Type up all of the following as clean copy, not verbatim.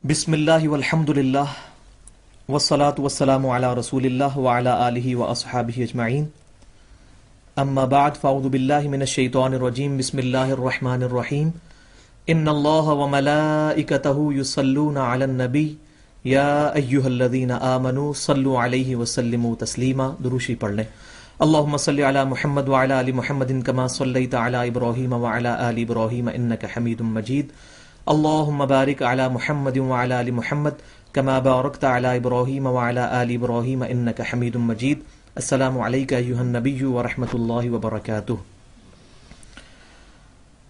بسم اللہ والحمد للہ والصلاة والسلام علی رسول اللہ وعلی آلہ واصحابہ اجمعین اما بعد فاعوذ باللہ من الشیطان الرجیم بسم اللہ الرحمن الرحیم ان اللہ وملائکتہ یصلون علی النبی یا ایہا الذین آمنوا صلوا علیہ وسلموا تسلیما. دروشی پڑھ لیں. اللہم صلی علی محمد وعلی آل محمد کما صلیت علی ابراہیم وعلی آل ابراہیم انک حمید مجید. اللہم بارک علی محمد وعلی آل محمد کما بارکت علی ابراہیم وعلی آل ابراہیم انک حمید مجید. السلام علیکہ ایہا النبی ورحمۃ اللہ وبرکاتہ.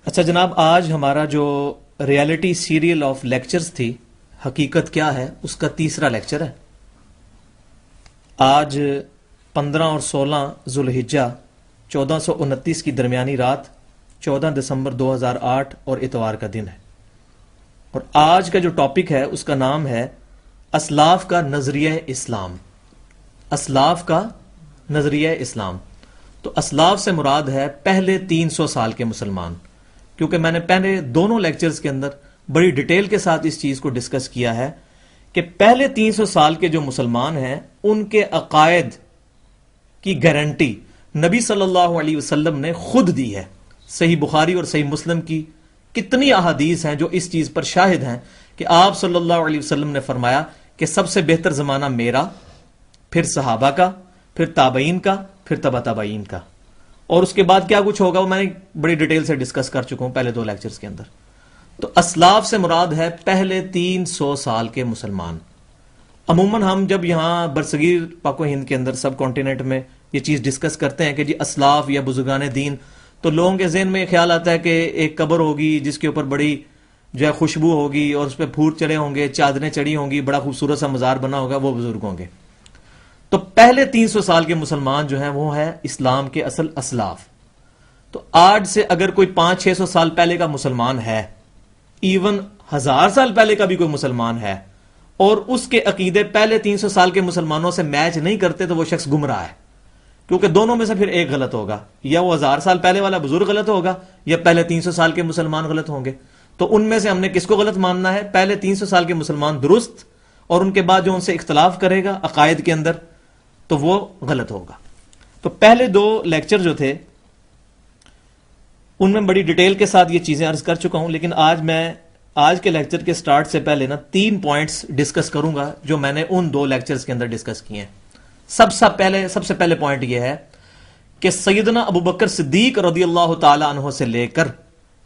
اچھا جناب، آج ہمارا جو ریالٹی سیریل آف لیکچرز تھی حقیقت کیا ہے، اس کا تیسرا لیکچر ہے. آج 15 اور 16 ذوالحجہ 1429 کی درمیانی رات 14 دسمبر 2008 اور اتوار کا دن ہے، اور آج کا جو ٹاپک ہے اس کا نام ہے اسلاف کا نظریہ اسلام. اسلاف کا نظریہ اسلام. تو اسلاف سے مراد ہے پہلے 300 سال کے مسلمان، کیونکہ میں نے پہلے دونوں لیکچرز کے اندر بڑی ڈیٹیل کے ساتھ اس چیز کو ڈسکس کیا ہے کہ پہلے 300 سال کے جو مسلمان ہیں ان کے عقائد کی گارنٹی نبی صلی اللہ علیہ وسلم نے خود دی ہے. صحیح بخاری اور صحیح مسلم کی کتنی احادیث ہیں جو اس چیز پر شاہد ہیں کہ آپ صلی اللہ علیہ وسلم نے فرمایا کہ سب سے بہتر زمانہ میرا، پھر صحابہ کا، پھر تابعین کا، پھر تبع تابعین کا، اور اس کے بعد کیا کچھ ہوگا وہ میں نے بڑی ڈیٹیل سے ڈسکس کر چکا ہوں پہلے دو لیکچرز کے اندر. تو اسلاف سے مراد ہے پہلے 300 سال کے مسلمان. عموماً ہم جب یہاں برصغیر پاک و ہند کے اندر سب کانٹیننٹ میں یہ چیز ڈسکس کرتے ہیں کہ جی اسلاف یا بزرگان دین، تو لوگوں کے ذہن میں خیال آتا ہے کہ ایک قبر ہوگی جس کے اوپر بڑی جو ہے خوشبو ہوگی اور اس پہ پھول چڑھے ہوں گے، چادریں چڑھی ہوں گی، بڑا خوبصورت سا مزار بنا ہوگا، وہ بزرگ ہوں گے. تو پہلے 300 سال کے مسلمان جو ہیں وہ ہیں اسلام کے اصل اسلاف. تو آج سے اگر کوئی 500-600 سال پہلے کا مسلمان ہے، ایون 1000 سال پہلے کا بھی کوئی مسلمان ہے، اور اس کے عقیدے پہلے 300 سال کے مسلمانوں سے میچ نہیں کرتے، تو وہ شخص گمراہ ہے. کیونکہ دونوں میں سے پھر ایک غلط ہوگا، یا وہ 1000 سال پہلے والا بزرگ غلط ہوگا یا پہلے 300 سال کے مسلمان غلط ہوں گے. تو ان میں سے ہم نے کس کو غلط ماننا ہے؟ پہلے 300 سال کے مسلمان درست، اور ان کے بعد جو ان سے اختلاف کرے گا عقائد کے اندر تو وہ غلط ہوگا. تو پہلے دو لیکچر جو تھے ان میں بڑی ڈیٹیل کے ساتھ یہ چیزیں عرض کر چکا ہوں، لیکن آج کے لیکچر کے سٹارٹ سے پہلے 3 پوائنٹس ڈسکس کروں گا جو میں نے ان دو لیکچرز کے اندر ڈسکس کیے ہیں. سب سے پہلے پوائنٹ یہ ہے کہ سیدنا ابوبکر صدیق رضی اللہ تعالی عنہ سے لے کر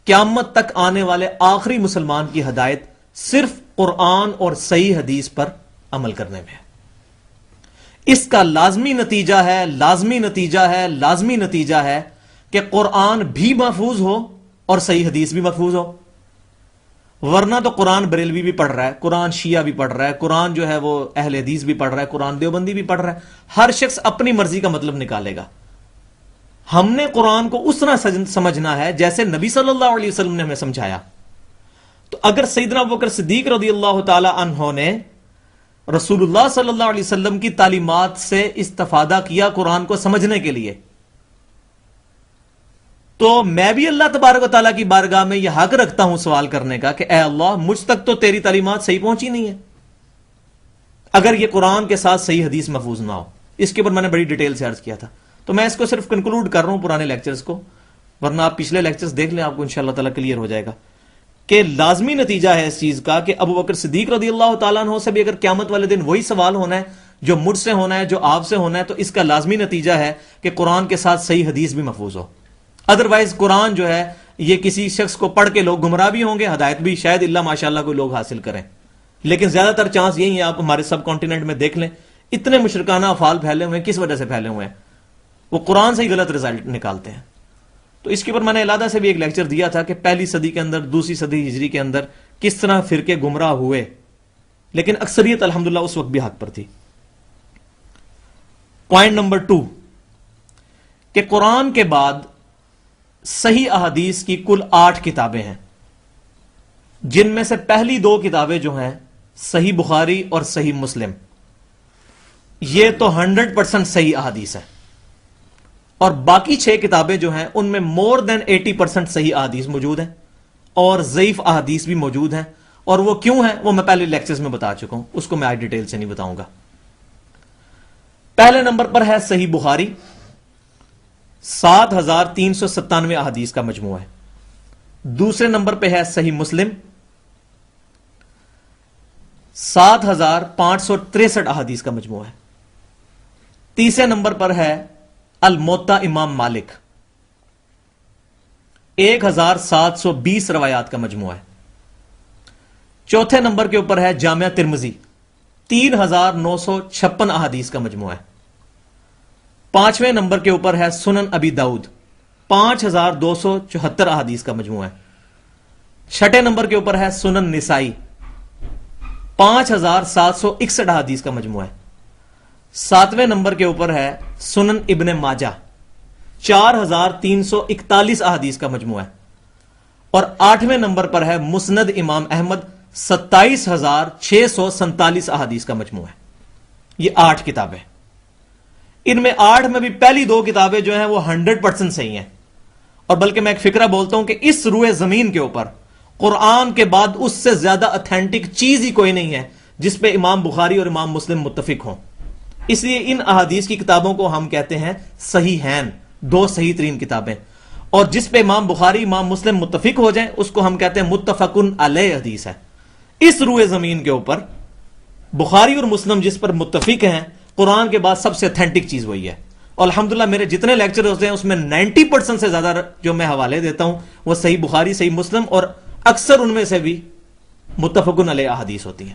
قیامت تک آنے والے آخری مسلمان کی ہدایت صرف قرآن اور صحیح حدیث پر عمل کرنے میں ہے. اس کا لازمی نتیجہ ہے کہ قرآن بھی محفوظ ہو اور صحیح حدیث بھی محفوظ ہو. ورنہ تو قرآن بریلوی بھی پڑھ رہا ہے، قرآن شیعہ بھی پڑھ رہا ہے، قرآن جو ہے وہ اہل حدیث بھی پڑھ رہا ہے، قرآن دیوبندی بھی پڑھ رہا ہے. ہر شخص اپنی مرضی کا مطلب نکالے گا. ہم نے قرآن کو اس طرح سمجھنا ہے جیسے نبی صلی اللہ علیہ وسلم نے ہمیں سمجھایا. تو اگر سیدنا ابوبکر صدیق رضی اللہ تعالی عنہ نے رسول اللہ صلی اللہ علیہ وسلم کی تعلیمات سے استفادہ کیا قرآن کو سمجھنے کے لیے، تو میں بھی اللہ تبارک و تعالیٰ کی بارگاہ میں یہ حق رکھتا ہوں سوال کرنے کا کہ اے اللہ، مجھ تک تو تیری تعلیمات صحیح پہنچی نہیں ہے اگر یہ قرآن کے ساتھ صحیح حدیث محفوظ نہ ہو. اس کے اوپر میں نے بڑی ڈیٹیل سے عرض کیا تھا. تو میں اس کو صرف کنکلوڈ کر رہا ہوں پرانے لیکچرز کو، ورنہ آپ پچھلے لیکچرز دیکھ لیں، آپ کو انشاءاللہ تعالیٰ کلیئر ہو جائے گا کہ لازمی نتیجہ ہے اس چیز کا کہ ابوبکر صدیق رضی اللہ تعالیٰ عنہ سے بھی اگر قیامت والے دن وہی سوال ہونا ہے جو مجھ سے ہونا ہے، جو آپ سے ہونا ہے، تو اس کا لازمی نتیجہ ہے کہ قرآن کے ساتھ صحیح حدیث بھی محفوظ ہو. ادروائز قرآن جو ہے یہ کسی شخص کو پڑھ کے لوگ گمراہ بھی ہوں گے، ہدایت بھی شاید اللہ ماشاءاللہ کوئی لوگ حاصل کریں، لیکن زیادہ تر چانس یہی ہے. آپ ہمارے سب کانٹیننٹ میں دیکھ لیں، اتنے مشرکانہ افعال پھیلے ہوئے ہیں. کس وجہ سے پھیلے ہوئے ہیں؟ وہ قرآن سے ہی غلط رزلٹ نکالتے ہیں. تو اس کے اوپر میں نے علیحدہ سے بھی ایک لیکچر دیا تھا کہ پہلی صدی کے اندر، دوسری صدی ہجری کے اندر کس طرح فرقے گمراہ ہوئے، لیکن اکثریت الحمدللہ اس وقت بھی حق پر تھی. پوائنٹ نمبر 2 کہ قرآن کے بعد صحیح احادیث کی کل 8 کتابیں ہیں، جن میں سے پہلی 2 کتابیں جو ہیں صحیح بخاری اور صحیح مسلم، یہ تو 100% صحیح احادیث ہے، اور باقی 6 کتابیں جو ہیں ان میں more than 80% صحیح احادیث موجود ہیں اور ضعیف احادیث بھی موجود ہیں. اور وہ کیوں ہیں وہ میں پہلے لیکچرز میں بتا چکا ہوں، اس کو میں آج ڈیٹیل سے نہیں بتاؤں گا۔ پہلے نمبر پر ہے صحیح بخاری، 7397 احادیث کا مجموعہ ہے۔ دوسرے نمبر پہ ہے صحیح مسلم، 7563 احادیث کا مجموعہ ہے۔ تیسرے نمبر پر ہے الموطا امام مالک، 1720 روایات کا مجموعہ ہے۔ چوتھے نمبر کے اوپر ہے جامعہ ترمذی، 3956 احادیث کا مجموعہ ہے۔ پانچویں نمبر کے اوپر ہے سنن ابی داؤد، 5274 احادیث کا مجموعہ ہے۔ چھٹے نمبر کے اوپر ہے سنن نسائی، 5761 احادیث کا مجموعہ ہے۔ ساتویں نمبر کے اوپر ہے سنن ابن ماجہ، 4341 احادیث کا مجموعہ ہے۔ اور آٹھویں نمبر پر ہے مسند امام احمد، 27647 احادیث کا مجموعہ ہے۔ یہ 8 کتابیں، ان میں 8 میں بھی پہلی 2 کتابیں جو ہیں وہ 100% صحیح ہیں، اور بلکہ میں ایک فکرہ بولتا ہوں کہ اس روئے زمین کے اوپر قرآن کے بعد اس سے زیادہ اتھینٹک چیز ہی کوئی نہیں ہے جس پہ امام بخاری اور امام مسلم متفق ہوں۔ اس لیے ان احادیث کی کتابوں کو ہم کہتے ہیں صحیح ہیں، 2 صحیح ترین کتابیں، اور جس پہ امام بخاری امام مسلم متفق ہو جائیں اس کو ہم کہتے ہیں متفقن علیہ حدیث ہے۔ اس روئے زمین کے اوپر بخاری اور مسلم جس پر متفق ہیں، قرآن کے بعد سب سے اتھینٹک چیز وہی ہے۔ اور الحمدللہ میرے جتنے لیکچر ہوتے ہیں اس میں 90% سے زیادہ جو میں حوالے دیتا ہوں وہ صحیح بخاری، صحیح مسلم، اور اکثر ان میں سے بھی متفقن علیہ احادیث ہوتی ہیں۔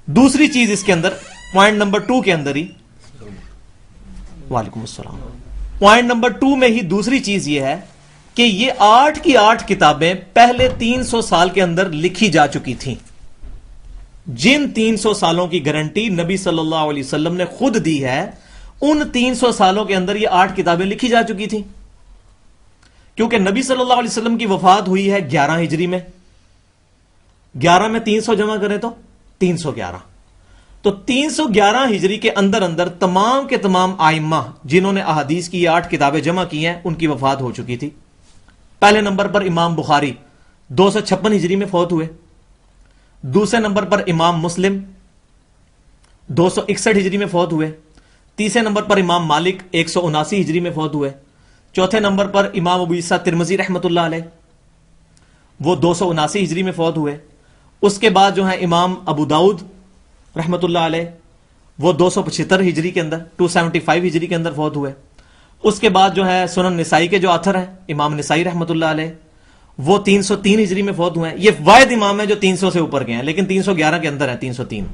دوسری چیز اس کے اندر پوائنٹ نمبر 2 کے اندر ہی، وعلیکم السلام، پوائنٹ نمبر 2 میں ہی دوسری چیز یہ ہے کہ یہ 8 کی 8 کتابیں پہلے 300 سال کے اندر لکھی جا چکی تھیں۔ جن 300 سالوں کی گارنٹی نبی صلی اللہ علیہ وسلم نے خود دی ہے، ان 300 سالوں کے اندر یہ 8 کتابیں لکھی جا چکی تھیں، کیونکہ نبی صلی اللہ علیہ وسلم کی وفات ہوئی ہے 11 ہجری میں، 11 میں 300 جمع کریں تو 311، تو 311 ہجری کے اندر اندر تمام کے تمام آئمہ جنہوں نے احادیث کی 8 کتابیں جمع کی ہیں ان کی وفات ہو چکی تھی۔ پہلے نمبر پر امام بخاری 256 ہجری میں فوت ہوئے، دوسرے نمبر پر امام مسلم 261 ہجری میں فوت ہوئے، تیسرے نمبر پر امام مالک 179 ہجری میں فوت ہوئے، چوتھے نمبر پر امام ابو عیسیٰ ترمذی رحمۃ اللہ علیہ، وہ 279 ہجری میں فوت ہوئے۔ اس کے بعد جو ہے امام ابو داؤد رحمۃ اللہ علیہ، وہ 275 ہجری کے اندر 275 ہجری کے اندر فوت ہوئے۔ اس کے بعد جو ہے سنن نسائی کے جو آتھر ہیں امام نسائی رحمۃ اللہ علیہ، وہ 303 ہجری میں فوت ہوئے ہیں۔ یہ واحد امام ہے جو 300 سے اوپر گئے ہیں، لیکن 311 کے اندر ہے 303۔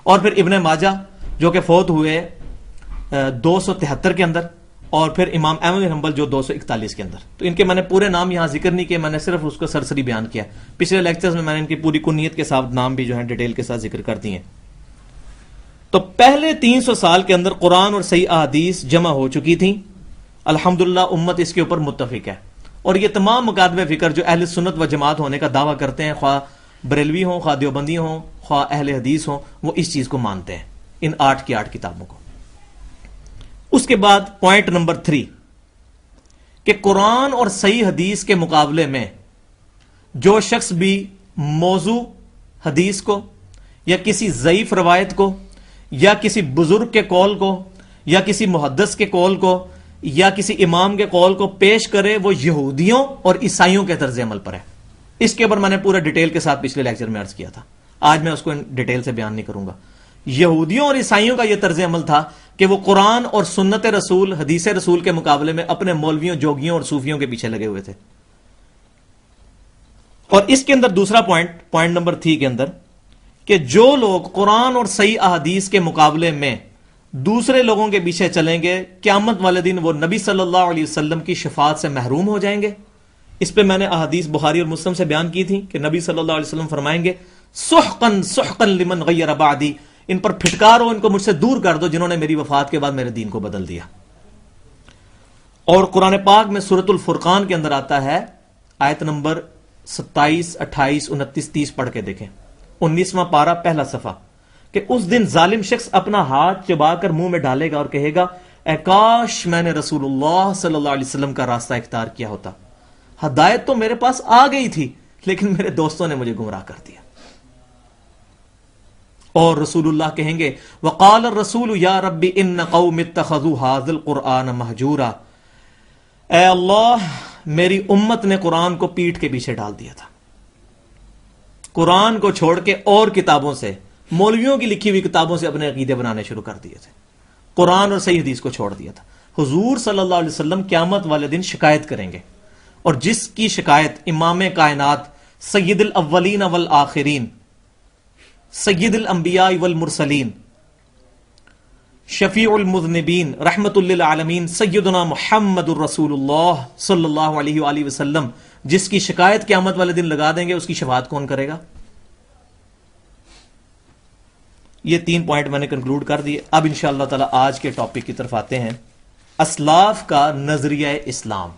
اور پھر ابن ماجہ جو کہ فوت ہوئے 273 کے اندر، اور پھر امام احمد بن حنبل جو 241 کے اندر۔ تو ان کے میں نے پورے نام یہاں ذکر نہیں کیے، میں نے صرف اس کو سرسری بیان کیا۔ پچھلے لیکچرز میں نے ان کی پوری کنیت کے ساتھ نام بھی جو ہے ڈیٹیل کے ساتھ ذکر کر دی ہیں۔ تو پہلے 300 سال کے اندر قرآن اور صحیح احادیث جمع ہو چکی تھیں، الحمدللہ امت اس کے اوپر متفق ہے۔ اور یہ تمام مکاتب فکر جو اہل سنت و جماعت ہونے کا دعویٰ کرتے ہیں، خواہ بریلوی ہوں، خواہ دیوبندی ہوں، خواہ اہل حدیث ہوں، وہ اس چیز کو مانتے ہیں، ان 8 کی 8 کتابوں کو۔ اس کے بعد پوائنٹ نمبر 3 کہ قرآن اور صحیح حدیث کے مقابلے میں جو شخص بھی موضوع حدیث کو یا کسی ضعیف روایت کو یا کسی بزرگ کے قول کو یا کسی محدث کے قول کو یا کسی امام کے قول کو پیش کرے، وہ یہودیوں اور عیسائیوں کے طرز عمل پر ہے۔ اس کے اوپر میں نے پورا ڈیٹیل کے ساتھ پچھلے لیکچر میں عرض کیا تھا، آج میں اس کو ڈیٹیل سے بیان نہیں کروں گا۔ یہودیوں اور عیسائیوں کا یہ طرز عمل تھا کہ وہ قرآن اور سنت رسول، حدیث رسول کے مقابلے میں اپنے مولویوں، جوگیوں اور صوفیوں کے پیچھے لگے ہوئے تھے۔ اور اس کے اندر دوسرا پوائنٹ نمبر 3 کے اندر کہ جو لوگ قرآن اور صحیح احادیث کے مقابلے میں دوسرے لوگوں کے پیچھے چلیں گے، قیامت والے دن وہ نبی صلی اللہ علیہ وسلم کی شفاعت سے محروم ہو جائیں گے۔ اس پہ میں نے احادیث بخاری اور مسلم سے بیان کی تھی کہ نبی صلی اللہ علیہ وسلم فرمائیں گے سحقن سحقن لمن غیر بعدی، ان پر پھٹکارو، ان کو مجھ سے دور کر دو جنہوں نے میری وفات کے بعد میرے دین کو بدل دیا۔ اور قرآن پاک میں سورۃ الفرقان کے اندر آتا ہے، آیت نمبر 27، 28، 29، 30 پڑھ کے دیکھیں، 19واں پارہ پہلا صفحہ، کہ اس دن ظالم شخص اپنا ہاتھ چبا کر منہ میں ڈالے گا اور کہے گا اے کاش میں نے رسول اللہ صلی اللہ علیہ وسلم کا راستہ اختیار کیا ہوتا، ہدایت تو میرے پاس آ گئی تھی لیکن میرے دوستوں نے مجھے گمراہ کر دیا. اور رسول اللہ کہیں گے وقال الرسول یا رب ان قوم اتخذوا هذا القرآن مہجورا، اے اللہ میری امت نے قرآن کو پیٹھ کے پیچھے ڈال دیا تھا، قرآن کو چھوڑ کے اور کتابوں سے، مولویوں کی لکھی ہوئی کتابوں سے اپنے عقیدے بنانے شروع کر دیے تھے، قرآن اور صحیح حدیث کو چھوڑ دیا تھا. حضور صلی اللہ علیہ وسلم قیامت والے دن شکایت کریں گے، اور جس کی شکایت امام کائنات سید الاولین والآخرین، سید الانبیاء والمرسلین، شفیع المذنبین، رحمت للعالمین، سیدنا محمد الرسول اللہ صلی اللہ علیہ وآلہ وسلم، جس کی شکایت قیامت والے دن لگا دیں گے، اس کی شفاعت کون کرے گا؟ یہ 3 پوائنٹ میں نے کنکلوڈ کر دیے. اب انشاءاللہ تعالی آج کے ٹاپک کی طرف آتے ہیں، اسلاف کا نظریہ اسلام.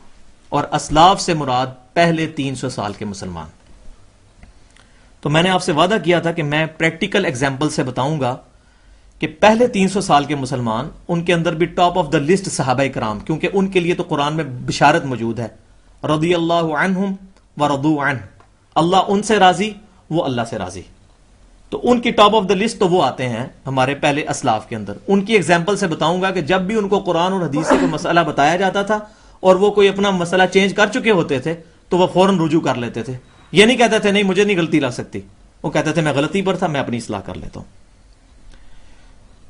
اور اسلاف سے مراد پہلے 300 سال کے مسلمان. تو میں نے آپ سے وعدہ کیا تھا کہ میں پریکٹیکل ایگزامپل سے بتاؤں گا کہ پہلے 300 سال کے مسلمان، ان کے اندر بھی ٹاپ آف دا لسٹ صحابہ کرام، کیونکہ ان کے لیے تو قرآن میں بشارت موجود ہے، رضی اللہ عنہم ورضوا عنہ، اللہ ان سے راضی، وہ اللہ سے راضی. تو ان کی ٹاپ آف دا لسٹ تو وہ آتے ہیں ہمارے پہلے اسلاف کے اندر. ان کی ایگزامپل سے بتاؤں گا کہ جب بھی ان کو قرآن اور حدیث سے کوئی مسئلہ بتایا جاتا تھا اور وہ کوئی اپنا مسئلہ چینج کر چکے ہوتے تھے تو وہ فوراً رجوع کر لیتے تھے. یہ نہیں کہتے تھے نہیں مجھے نہیں غلطی لگ سکتی، وہ کہتے تھے میں غلطی پر تھا، میں اپنی اصلاح کر لیتا ہوں.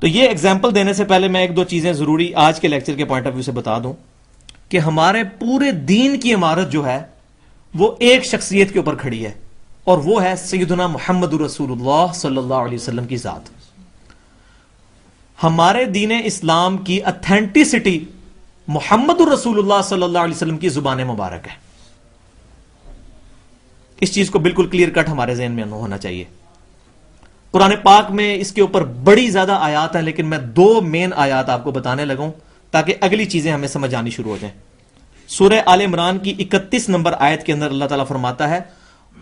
تو یہ ایگزامپل دینے سے پہلے میں 1-2 چیزیں ضروری آج کے لیکچر کے پوائنٹ آف ویو سے بتا دوں کہ ہمارے پورے دین کی عمارت جو ہے وہ ایک شخصیت کے اوپر کھڑی ہے، اور وہ ہے سیدنا محمد رسول اللہ صلی اللہ علیہ وسلم کی ذات. ہمارے دین اسلام کی اتھینٹسٹی محمد رسول اللہ صلی اللہ علیہ وسلم کی زبان مبارک ہے. اس چیز کو بالکل کلیئر کٹ ہمارے ذہن میں ہونا چاہیے. قرآن پاک میں اس کے اوپر بڑی زیادہ آیات ہیں، لیکن میں 2 مین آیات آپ کو بتانے لگا ہوں تاکہ اگلی چیزیں ہمیں سمجھ آنی شروع ہو جائیں. سورہ آل عمران کی 31 نمبر آیت کے اندر اللہ تعالیٰ فرماتا ہے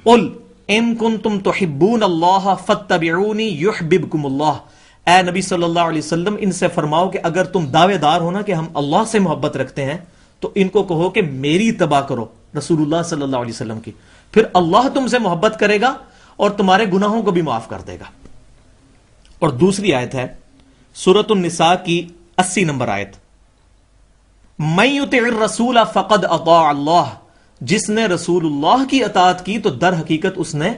قل ان کنتم تحبون اللہ فاتبعونی یحببکم اللہ. اے نبی صلی اللہ علیہ وسلم ان سے فرماؤ کہ اگر تم دعوے دار ہو نا کہ ہم اللہ سے محبت رکھتے ہیں تو ان کو کہو کہ میری اتباع کرو، رسول اللہ صلی اللہ علیہ وسلم کی، پھر اللہ تم سے محبت کرے گا اور تمہارے گناہوں کو بھی معاف کر دے گا. اور دوسری آیت ہے سورۃ النساء کی 80 نمبر آیت، من یطع الرسول فقد اطاع اللہ. جس نے رسول اللہ کی اطاعت کی تو در حقیقت اس نے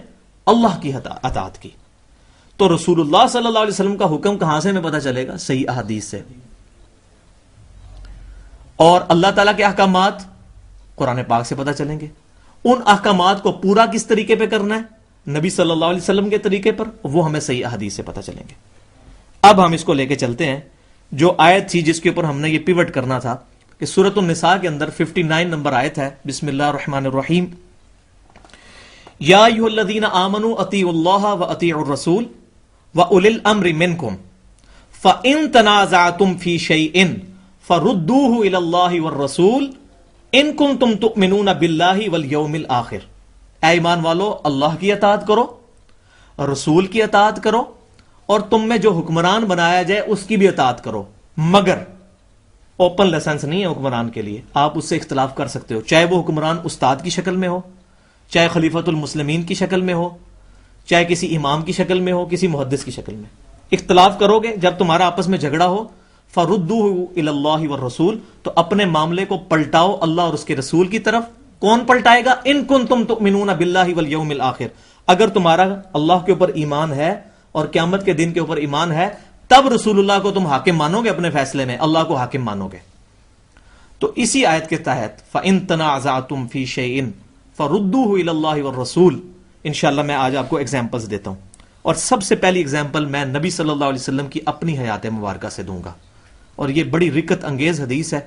اللہ کی اطاعت کی. تو رسول اللہ صلی اللہ علیہ وسلم کا حکم کہاں سے ہمیں پتہ چلے گا؟ صحیح احادیث سے. اور اللہ تعالیٰ کے احکامات قرآن پاک سے پتہ چلیں گے. ان احکامات کو پورا کس طریقے پہ کرنا ہے؟ نبی صلی اللہ علیہ وسلم کے طریقے پر، وہ ہمیں صحیح احادیث سے پتہ چلیں گے. اب ہم اس کو لے کے چلتے ہیں جو آیت تھی جس کے اوپر ہم نے یہ پیوٹ کرنا تھا کہ سورۃ النساء کے اندر 59 نمبر آیت ہے. بسم اللہ الرحمن الرحیم، یا ایھا الذین آمنوا اطیعوا اللہ واطیعوا الرسول واولی الامر منکم فان تنازعتم فی شیء فردوہ الی اللہ والرسول ان کنتم تؤمنون باللہ والیوم الآخر. اے ایمان والو، اللہ کی اطاعت کرو، رسول کی اطاعت کرو، اور تم میں جو حکمران بنایا جائے اس کی بھی اطاعت کرو. مگر اوپن لائسنس نہیں ہے حکمران کے لیے، آپ اس سے اختلاف کر سکتے ہو، چاہے وہ حکمران استاد کی شکل میں ہو، چاہے خلیفۃ المسلمین کی شکل میں ہو، چاہے کسی امام کی شکل میں ہو، کسی محدث کی شکل میں. اختلاف کرو گے، جب تمہارا آپس میں جھگڑا ہو، فردوہ الی اللہ والرسول، تو اپنے معاملے کو پلٹاؤ اللہ اور اس کے رسول کی طرف. کون پلٹائے گا؟ ان کنتم تؤمنون باللہ والیوم الآخر. اگر تمہارا اللہ کے اوپر ایمان ہے اور قیامت کے دن کے اوپر ایمان ہے، تب رسول اللہ کو تم حاکم مانو گے اپنے فیصلے میں، اللہ کو حاکم مانو گے. تو اسی آیت کے تحت فَإِن تَنَازَعْتُمْ فِي شَيْءٍ فَرُدُّوهُ إِلَى اللَّهِ وَالرَّسُولِ. انشاءاللہ میں آج آپ کو ایگزامپلز دیتا ہوں، اور سب سے پہلی ایگزامپل میں نبی صلی اللہ علیہ وسلم کی اپنی حیات مبارکہ سے دوں گا. اور یہ بڑی رکت انگیز حدیث ہے.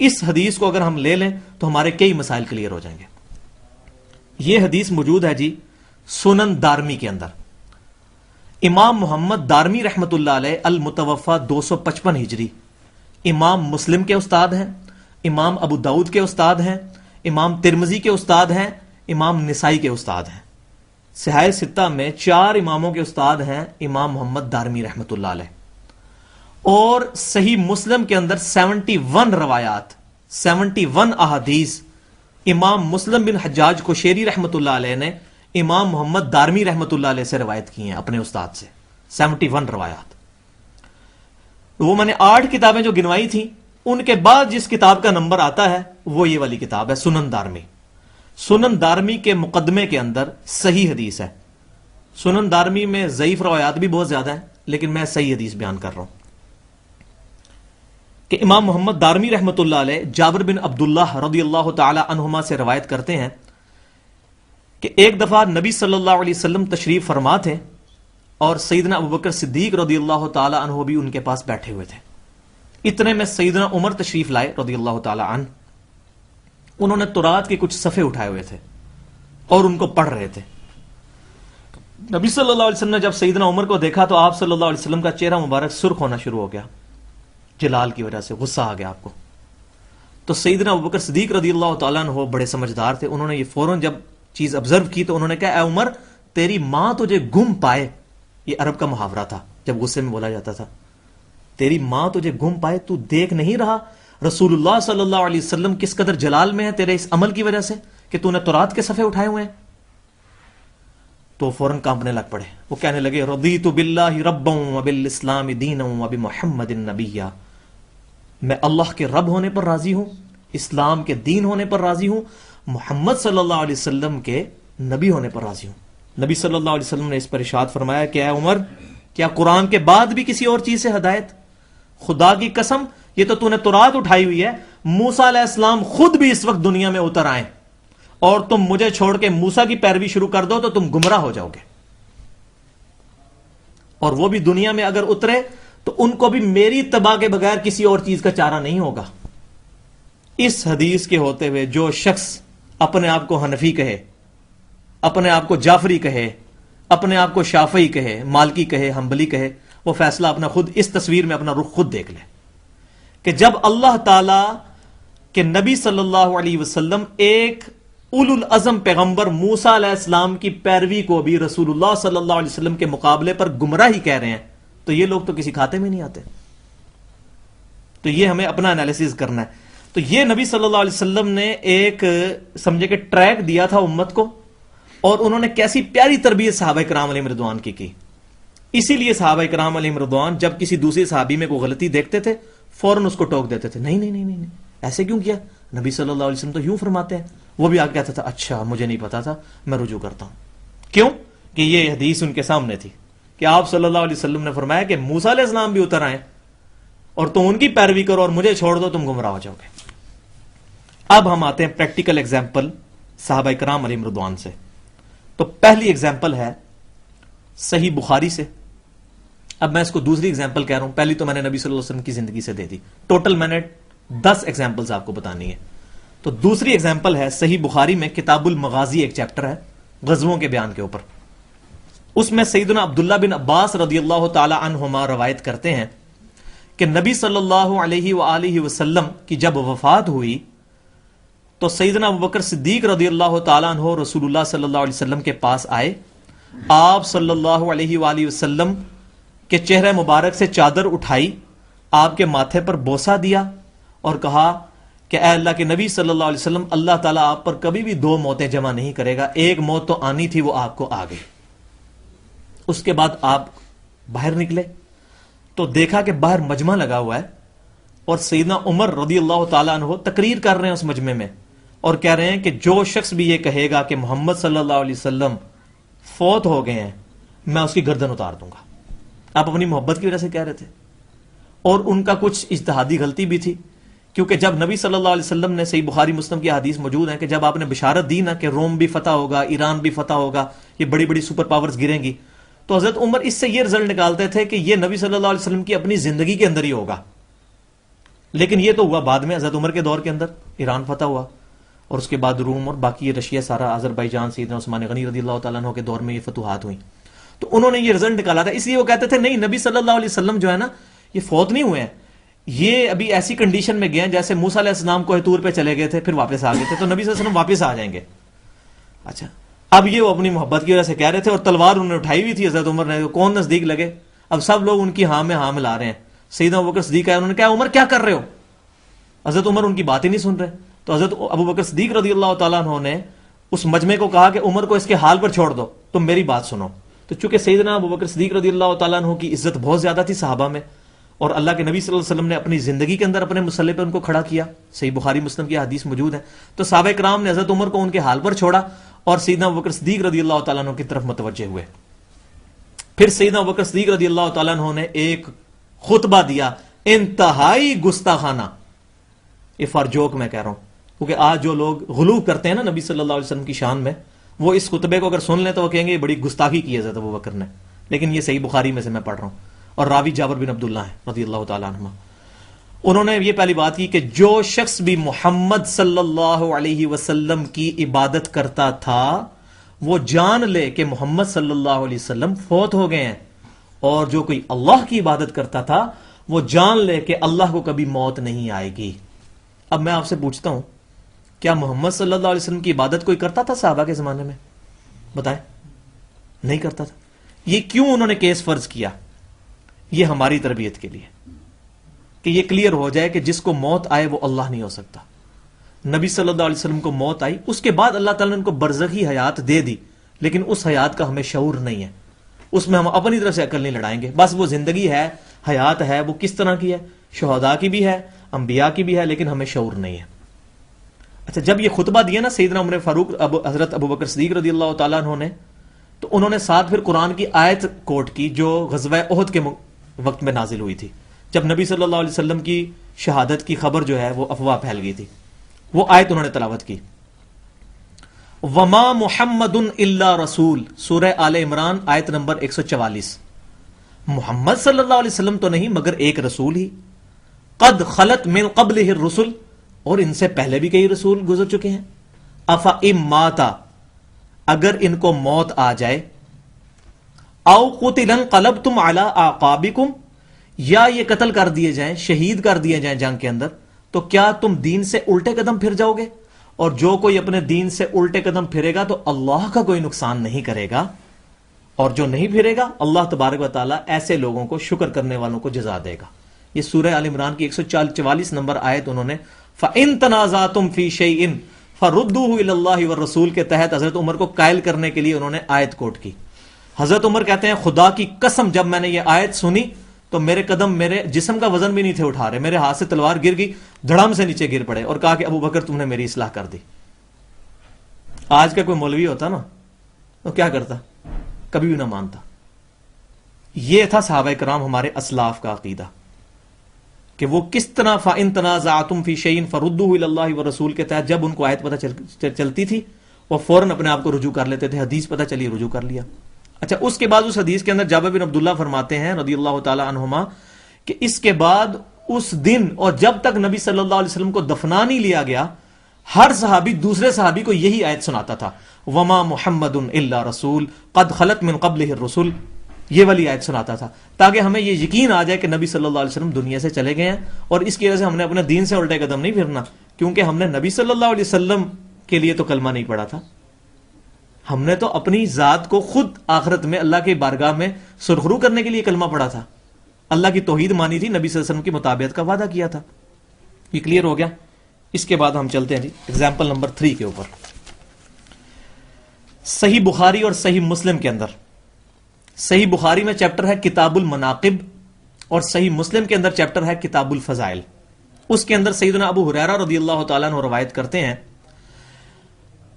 اس حدیث کو اگر ہم لے لیں تو ہمارے کئی مسائل کلیئر ہو جائیں گے. یہ حدیث موجود ہے جی سنن دارمی کے اندر. امام محمد دارمی رحمت اللہ علیہ المتوفا 255 ہجری امام مسلم کے استاد ہیں، امام ابو داؤد کے استاد ہیں، امام ترمذی کے استاد ہیں، امام نسائی کے استاد ہیں. صحاح ستہ میں 4 اماموں کے استاد ہیں امام محمد دارمی رحمت اللہ علیہ. اور صحیح مسلم کے اندر 71 روایات، 71 احادیث امام مسلم بن حجاج قشیری رحمت اللہ علیہ نے امام محمد دارمی رحمت اللہ علیہ سے روایت کی ہیں اپنے استاد سے 71 روایات. وہ میں نے 8 کتابیں جو گنوائی تھیں ان کے بعد جس کتاب کا نمبر آتا ہے وہ یہ والی کتاب ہے سنن دارمی. سنن دارمی کے مقدمے کے اندر صحیح حدیث ہے. سنن دارمی میں ضعیف روایات بھی بہت زیادہ ہیں لیکن میں صحیح حدیث بیان کر رہا ہوں کہ امام محمد دارمی رحمت اللہ علیہ جابر بن عبداللہ رضی اللہ تعالی عنہما سے روایت کرتے ہیں کہ ایک دفعہ نبی صلی اللہ علیہ وسلم تشریف فرما تھے اور سیدنا ابوبکر صدیق رضی اللہ تعالی عنہ بھی ان کے پاس بیٹھے ہوئے تھے. اتنے میں سیدنا عمر تشریف لائے رضی اللہ تعالی عنہ. انہوں نے تورات کے کچھ صفحے اٹھائے ہوئے تھے اور ان کو پڑھ رہے تھے. نبی صلی اللہ علیہ وسلم نے جب سیدنا عمر کو دیکھا تو آپ صلی اللہ علیہ وسلم کا چہرہ مبارک سرخ ہونا شروع ہو گیا جلال کی وجہ سے, غصہ آ گیا آپ کو. تو سیدنا ابوبکر صدیق رضی اللہ تعالیٰ عنہ بڑے سمجھدار تھے, انہوں نے یہ فوراً جب چیز آبزرو کی تو انہوں نے کہا اے عمر تیری ماں تجھے گم پائے. یہ عرب کا محاورہ تھا جب غصے میں بولا جاتا تھا. تیری ماں تجھے گم پائے, تو دیکھ نہیں رہا رسول اللہ صلی اللہ علیہ وسلم کس قدر جلال میں ہے تیرے اس عمل کی وجہ سے کہ تو نے تورات کے صفحے اٹھائے ہوئے ہیں. تو فوراً کانپنے لگ پڑے. وہ کہنے لگے رضیت باللہ ربا وبالاسلام دینا وبمحمد نبیا, میں اللہ کے رب ہونے پر راضی ہوں, اسلام کے دین ہونے پر راضی ہوں, محمد صلی اللہ علیہ وسلم کے نبی ہونے پر راضی ہوں. نبی صلی اللہ علیہ وسلم نے اس پر ارشاد فرمایا کہ اے عمر کیا قرآن کے بعد بھی کسی اور چیز سے ہدایت؟ خدا کی قسم یہ تو نے تورات اٹھائی ہوئی ہے, موسیٰ علیہ السلام خود بھی اس وقت دنیا میں اتر آئے اور تم مجھے چھوڑ کے موسیٰ کی پیروی شروع کر دو تو تم گمراہ ہو جاؤ گے. اور وہ بھی دنیا میں اگر اترے تو ان کو بھی میری اتباع کے بغیر کسی اور چیز کا چارہ نہیں ہوگا. اس حدیث کے ہوتے ہوئے جو شخص اپنے آپ کو حنفی کہے, اپنے آپ کو جعفری کہے, اپنے آپ کو شافعی کہے, مالکی کہے, حنبلی کہے, وہ فیصلہ اپنا خود اس تصویر میں اپنا رخ خود دیکھ لے کہ جب اللہ تعالی کے نبی صلی اللہ علیہ وسلم ایک اولو العزم پیغمبر موسیٰ علیہ السلام کی پیروی کو بھی رسول اللہ صلی اللہ علیہ وسلم کے مقابلے پر گمراہی کہہ رہے ہیں تو یہ لوگ تو کسی کھاتے میں نہیں آتے. تو یہ ہمیں اپنا انالیسز کرنا ہے. تو یہ نبی صلی اللہ علیہ وسلم نے ایک سمجھے کہ ٹریک دیا تھا امت کو, اور انہوں نے کیسی پیاری تربیت صحابہ کرام علیہم رضوان کی. اسی لیے صحابہ کرام علیہم رضوان جب کسی دوسری صحابی میں کوئی غلطی دیکھتے تھے فوراً اس کو ٹوک دیتے تھے, نہیں نہیں نہیں نہیں ایسے کیوں کیا, نبی صلی اللہ علیہ وسلم تو یوں فرماتے ہیں. وہ بھی آ کہتا تھا اچھا مجھے نہیں پتا تھا, میں رجوع کرتا ہوں. کیوں کہ یہ حدیث ان کے سامنے تھی کہ آپ صلی اللہ علیہ وسلم نے فرمایا کہ موسیٰ علیہ السلام بھی اتر آئے اور تم ان کی پیروی کرو اور مجھے چھوڑ دو تم گمراہ ہو جاؤ گے. اب ہم آتے ہیں پریکٹیکل ایگزامپل صحابہ کرام علیہم رضوان سے. تو پہلی ایگزامپل ہے صحیح بخاری سے. اب میں اس کو دوسری ایگزامپل کہہ رہا ہوں, پہلی تو میں نے نبی صلی اللہ علیہ وسلم کی زندگی سے دے دی, ٹوٹل میں نے 10 ایگزامپلز آپ کو بتانی ہے. تو دوسری ایگزامپل ہے صحیح بخاری میں کتاب المغازی ایک چیپٹر ہے غزووں کے بیان کے اوپر. اس میں سیدنا عبداللہ بن عباس رضی اللہ تعالی عنہما روایت کرتے ہیں کہ نبی صلی اللہ علیہ وآلہ وسلم کی جب وفات ہوئی تو سیدنا ابوبکر صدیق رضی اللہ تعالیٰ عنہ رسول اللہ صلی اللہ علیہ وسلم کے پاس آئے. آپ صلی اللہ علیہ وآلہ وسلم کے چہرے مبارک سے چادر اٹھائی, آپ کے ماتھے پر بوسہ دیا اور کہا کہ اے اللہ کے نبی صلی اللہ علیہ وسلم اللہ تعالیٰ آپ پر کبھی بھی 2 موتیں جمع نہیں کرے گا, ایک موت تو آنی تھی وہ آپ کو آ گئی. اس کے بعد آپ باہر نکلے تو دیکھا کہ باہر مجمع لگا ہوا ہے اور سیدنا عمر رضی اللہ تعالیٰ عنہ تقریر کر رہے ہیں اس مجمع میں اور کہہ رہے ہیں کہ جو شخص بھی یہ کہے گا کہ محمد صلی اللہ علیہ وسلم فوت ہو گئے ہیں میں اس کی گردن اتار دوں گا. آپ اپنی محبت کی وجہ سے کہہ رہے تھے, اور ان کا کچھ اجتہادی غلطی بھی تھی کیونکہ جب نبی صلی اللہ علیہ وسلم نے, صحیح بخاری مسلم کی حدیث موجود ہے کہ جب آپ نے بشارت دی نا کہ روم بھی فتح ہوگا, ایران بھی فتح ہوگا, یہ بڑی بڑی سپر پاورز گریں گی, تو حضرت عمر اس سے یہ رزلٹ نکالتے تھے کہ یہ نبی صلی اللہ علیہ وسلم کی اپنی زندگی کے اندر ہی ہوگا. لیکن یہ تو ہوا بعد میں, حضرت عمر کے دور کے اندر ایران فتح ہوا اور اس کے بعد روم اور باقی رشیا سارا آذربائیجان سیدنا عثمان غنی رضی اللہ تعالیٰ عنہ کے دور میں یہ فتوحات ہوئی. تو انہوں نے یہ رزلٹ نکالا تھا, اس لیے وہ کہتے تھے نہیں نبی صلی اللہ علیہ وسلم جو ہے نا یہ فوت نہیں ہوئے ہیں, یہ ابھی ایسی کنڈیشن میں گئے ہیں جیسے موسیٰ علیہ السلام کوہ طور پہ چلے گئے تھے پھر واپس آ گئے تھے, تو نبی صلی اللہ علیہ وسلم واپس آ جائیں گے. اچھا اب یہ وہ اپنی محبت کی وجہ سے کہہ رہے تھے اور تلوار انہوں نے اٹھائی ہوئی تھی حضرت عمر نے, کون نزدیک لگے, اب سب لوگ ان کی ہاں میں ہاں ملا رہے ہیں. سیدنا ابوبکر صدیق آئے, انہوں نے کہا عمر کیا کر رہے ہو, حضرت عمر ان کی بات ہی نہیں سن رہے. تو حضرت ابوبکر صدیق رضی اللہ تعالیٰ عنہ نے اس مجمع کو کہا کہ عمر کو اس کے حال پر چھوڑ دو، تم میری بات سنو. تو چونکہ سیدنا ابوبکر صدیق رضی اللہ تعالیٰ عنہ کی عزت بہت زیادہ تھی صحابہ میں، اور اللہ کے نبی صلی اللہ علیہ وسلم نے اپنی زندگی کے اندر اپنے مسئلے پہ ان کو کھڑا کیا، صحیح بخاری مسلم کی حدیث موجود ہے، تو صحابہ کرام نے حضرت عمر کو ان کے حال پر چھوڑا اور سیدنا ابوبکر صدیق رضی اللہ تعالیٰ عنہ کی طرف متوجہ ہوئے. پھر سیدنا ابوبکر صدیق رضی اللہ تعالیٰ عنہ نے ایک خطبہ دیا انتہائی گستاخانہ، یہ فار جوک میں کہہ رہا ہوں، کیونکہ آج جو لوگ غلو کرتے ہیں نا نبی صلی اللہ علیہ وسلم کی شان میں، وہ اس خطبے کو اگر سن لیں تو وہ کہیں گے یہ بڑی گستاخی کی ہے حضرت ابوبکر نے، لیکن یہ صحیح بخاری میں سے میں پڑھ رہا ہوں، اور راوی جابر بن عبداللہ ہیں رضی اللہ تعالیٰ عنہ. انہوں نے یہ پہلی بات کی کہ جو شخص بھی محمد صلی اللہ علیہ وسلم کی عبادت کرتا تھا وہ جان لے کہ محمد صلی اللہ علیہ وسلم فوت ہو گئے ہیں، اور جو کوئی اللہ کی عبادت کرتا تھا وہ جان لے کہ اللہ کو کبھی موت نہیں آئے گی. اب میں آپ سے پوچھتا ہوں، کیا محمد صلی اللہ علیہ وسلم کی عبادت کوئی کرتا تھا صحابہ کے زمانے میں؟ بتائیں، نہیں کرتا تھا. یہ کیوں انہوں نے کیس فرض کیا؟ یہ ہماری تربیت کے لیے، کہ یہ کلیئر ہو جائے کہ جس کو موت آئے وہ اللہ نہیں ہو سکتا. نبی صلی اللہ علیہ وسلم کو موت آئی، اس کے بعد اللہ تعالیٰ نے ان کو برزخی حیات دے دی، لیکن اس حیات کا ہمیں شعور نہیں ہے، اس میں ہم اپنی طرف سے عقل نہیں لڑائیں گے. بس وہ زندگی ہے، حیات ہے، وہ کس طرح کی ہے، شہداء کی بھی ہے، انبیاء کی بھی ہے، لیکن ہمیں شعور نہیں ہے. اچھا، جب یہ خطبہ دیا نا سیدنا عمر فاروق حضرت ابوبکر صدیق رضی اللہ تعالیٰ عنہ نے، تو انہوں نے ساتھ پھر قرآن کی آیت کوٹ کی جو غزوہ احد کے وقت میں نازل ہوئی تھی، جب نبی صلی اللہ علیہ وسلم کی شہادت کی خبر جو ہے وہ افواہ پھیل گئی تھی. وہ آیت انہوں نے تلاوت کی، وما محمد الا رسول، سورہ آل عمران آیت نمبر 144. محمد صلی اللہ علیہ وسلم تو نہیں مگر ایک رسول ہی، قد خلت من قبلہ الرسل، اور ان سے پہلے بھی کئی رسول گزر چکے ہیں. افئن ماتا، اگر ان کو موت آ جائے، او قتل انقلبتم علی اعقابکم، یا یہ قتل کر دیے جائیں، شہید کر دیے جائیں جنگ کے اندر، تو کیا تم دین سے الٹے قدم پھر جاؤ گے؟ اور جو کوئی اپنے دین سے الٹے قدم پھرے گا تو اللہ کا کوئی نقصان نہیں کرے گا، اور جو نہیں پھرے گا اللہ تبارک و تعالیٰ ایسے لوگوں کو، شکر کرنے والوں کو جزا دے گا. یہ سورہ آل عمران کی 144 نمبر آیت انہوں نے فَإِن تَنَازَعْتُمْ فِي شَيْءٍ فَرُدُّوهُ إِلَى اللَّهِ وَالرَّسُولِ کے تحت حضرت عمر کو قائل کرنے کے لیے انہوں نے آیت کوٹ کی. حضرت عمر کہتے ہیں خدا کی قسم جب میں نے یہ آیت سنی تو میرے قدم میرے جسم کا وزن بھی نہیں تھے اٹھا رہے، میرے ہاتھ سے تلوار گر گئی، دھڑام سے نیچے گر پڑے، اور کہا کہ ابو بکر تم نے میری اصلاح کر دی. آج کا کوئی مولوی ہوتا نا تو کیا کرتا؟ کبھی بھی نہ مانتا. یہ تھا صحابہ کرام ہمارے اسلاف کا عقیدہ کہ وہ کس طرح فَإِن تَنَازَعْتُمْ فِي شَيْءٍ فَرُدُّوهُ إِلَى اللَّهِ وَالرَّسُولِ کے تحت جب ان کو آیت پتہ چلتی تھی وہ فوراً اپنے آپ کو رجوع کر لیتے تھے، حدیث پتہ چلی رجوع کر لیا. اچھا، اس کے بعد اس حدیث کے اندر جابر بن عبداللہ فرماتے ہیں رضی اللہ تعالی عنہما کہ اس کے بعد اس دن اور جب تک نبی صلی اللہ علیہ وسلم کو دفنا نہیں لیا گیا، ہر صحابی دوسرے صحابی کو یہی آیت سناتا تھا، وما محمد الا رسول قد خلت من قبلہ الرسل، یہ والی آیت سناتا تھا، تاکہ ہمیں یہ یقین آ جائے کہ نبی صلی اللہ علیہ وسلم دنیا سے چلے گئے ہیں. اور اس کی وجہ سے ہم نے اپنے دین سے الٹے قدم نہیں پھرنا، کیونکہ ہم نے نبی صلی اللہ علیہ وسلم کے لیے تو کلمہ نہیں پڑھا تھا، ہم نے تو اپنی ذات کو خود آخرت میں اللہ کی بارگاہ میں سرخرو کرنے کے لیے کلمہ پڑھا تھا، اللہ کی توحید مانی تھی، نبی صلی اللہ علیہ وسلم کی مطابقت کا وعدہ کیا تھا. یہ کلیئر ہو گیا. اس کے بعد ہم چلتے ہیں جی ایگزامپل نمبر 3 کے اوپر. صحیح بخاری اور صحیح مسلم کے اندر، صحیح بخاری میں چیپٹر ہے کتاب المناقب اور صحیح مسلم کے اندر چیپٹر ہے کتاب الفضائل. اس کے اندر سیدنا ابو ہریرہ رضی اللہ تعالیٰ عنہ روایت کرتے ہیں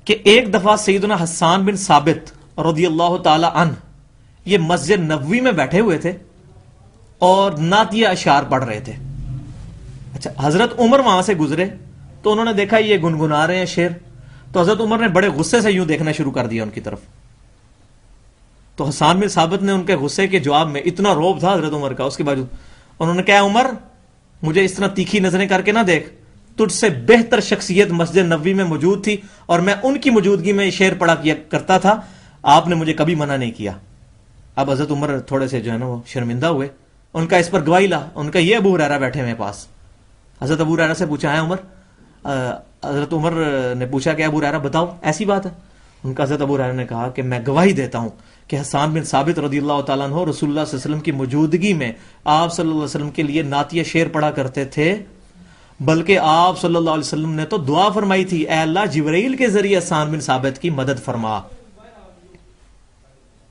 کہ ایک دفعہ سیدنا حسان بن ثابت رضی اللہ تعالی عنہ یہ مسجد نبوی میں بیٹھے ہوئے تھے اور نعتیہ اشعار پڑھ رہے تھے. اچھا، حضرت عمر وہاں سے گزرے تو انہوں نے دیکھا یہ گنگنا رہے ہیں شعر، تو حضرت عمر نے بڑے غصے سے یوں دیکھنا شروع کر دیا ان کی طرف. تو حسان بن ثابت نے ان کے غصے کے جواب میں، اتنا روب تھا حضرت عمر کا اس کے باوجود، انہوں نے کہا عمر مجھے اس طرح تیکھی نظریں کر کے نہ دیکھ، تجھ سے بہتر شخصیت مسجد نبوی میں موجود تھی اور میں ان کی موجودگی میں شعر پڑھا کیا کرتا تھا، آپ نے مجھے کبھی منع نہیں کیا. اب حضرت عمر تھوڑے سے جو ہے نا وہ شرمندہ ہوئے، ان کا اس پر گواہی لا، ان کا یہ ابو ہریرہ بیٹھے میرے پاس. حضرت ابو ہریرہ سے پوچھا ہے عمر، حضرت عمر نے پوچھا کہ ابو ہریرہ بتاؤ ایسی بات ہے؟ ان کا حضرت ابو ہریرہ نے کہا کہ میں گواہی دیتا ہوں کہ حسان بن ثابت رضی اللہ تعالیٰ عنہ رسول اللہ صلی اللہ علیہ وسلم کی موجودگی میں آپ صلی اللہ علیہ وسلم کے لیے نعتیہ شعر پڑھا کرتے تھے، بلکہ آپ صلی اللہ علیہ وسلم نے تو دعا فرمائی تھی، اے اللہ جبرائیل کے ذریعے حسان بن ثابت کی مدد فرما.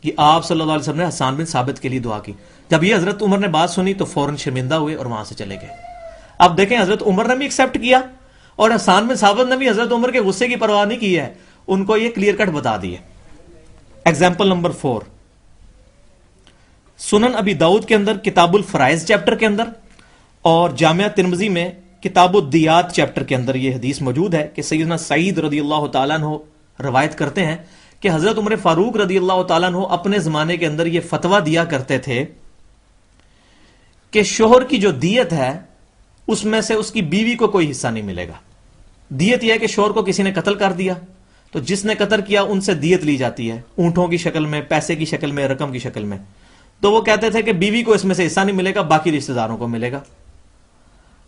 کہ آپ صلی اللہ علیہ وسلم نے حسان بن ثابت کے لیے دعا کی. جب یہ حضرت عمر نے بات سنی تو فوراً شرمندہ ہوئے اور وہاں سے چلے گئے. اب دیکھیں حضرت عمر نے بھی ایکسپٹ کیا اور حسان بن ثابت نے بھی حضرت عمر کے غصے کی پرواہ نہیں کی ہے، ان کو یہ کلیئر کٹ بتا دیے. ایگزامپل نمبر 4، سنن ابی داؤد کے اندر کتاب الفرائض چیپٹر کے اندر اور جامعہ ترمذی میں کتاب الدیات چیپٹر کے اندر یہ حدیث موجود ہے کہ سیدنا سعید رضی اللہ تعالیٰ عنہ روایت کرتے ہیں کہ حضرت عمر فاروق رضی اللہ تعالیٰ عنہ اپنے زمانے کے اندر یہ فتویٰ دیا کرتے تھے کہ شوہر کی جو دیت ہے اس میں سے اس کی بیوی کو کوئی حصہ نہیں ملے گا. دیت یہ ہے کہ شوہر کو کسی نے قتل کر دیا تو جس نے قتل کیا ان سے دیت لی جاتی ہے، اونٹوں کی شکل میں، پیسے کی شکل میں، رقم کی شکل میں. تو وہ کہتے تھے کہ بیوی کو اس میں سے حصہ نہیں ملے گا، باقی رشتہ داروں کو ملے گا.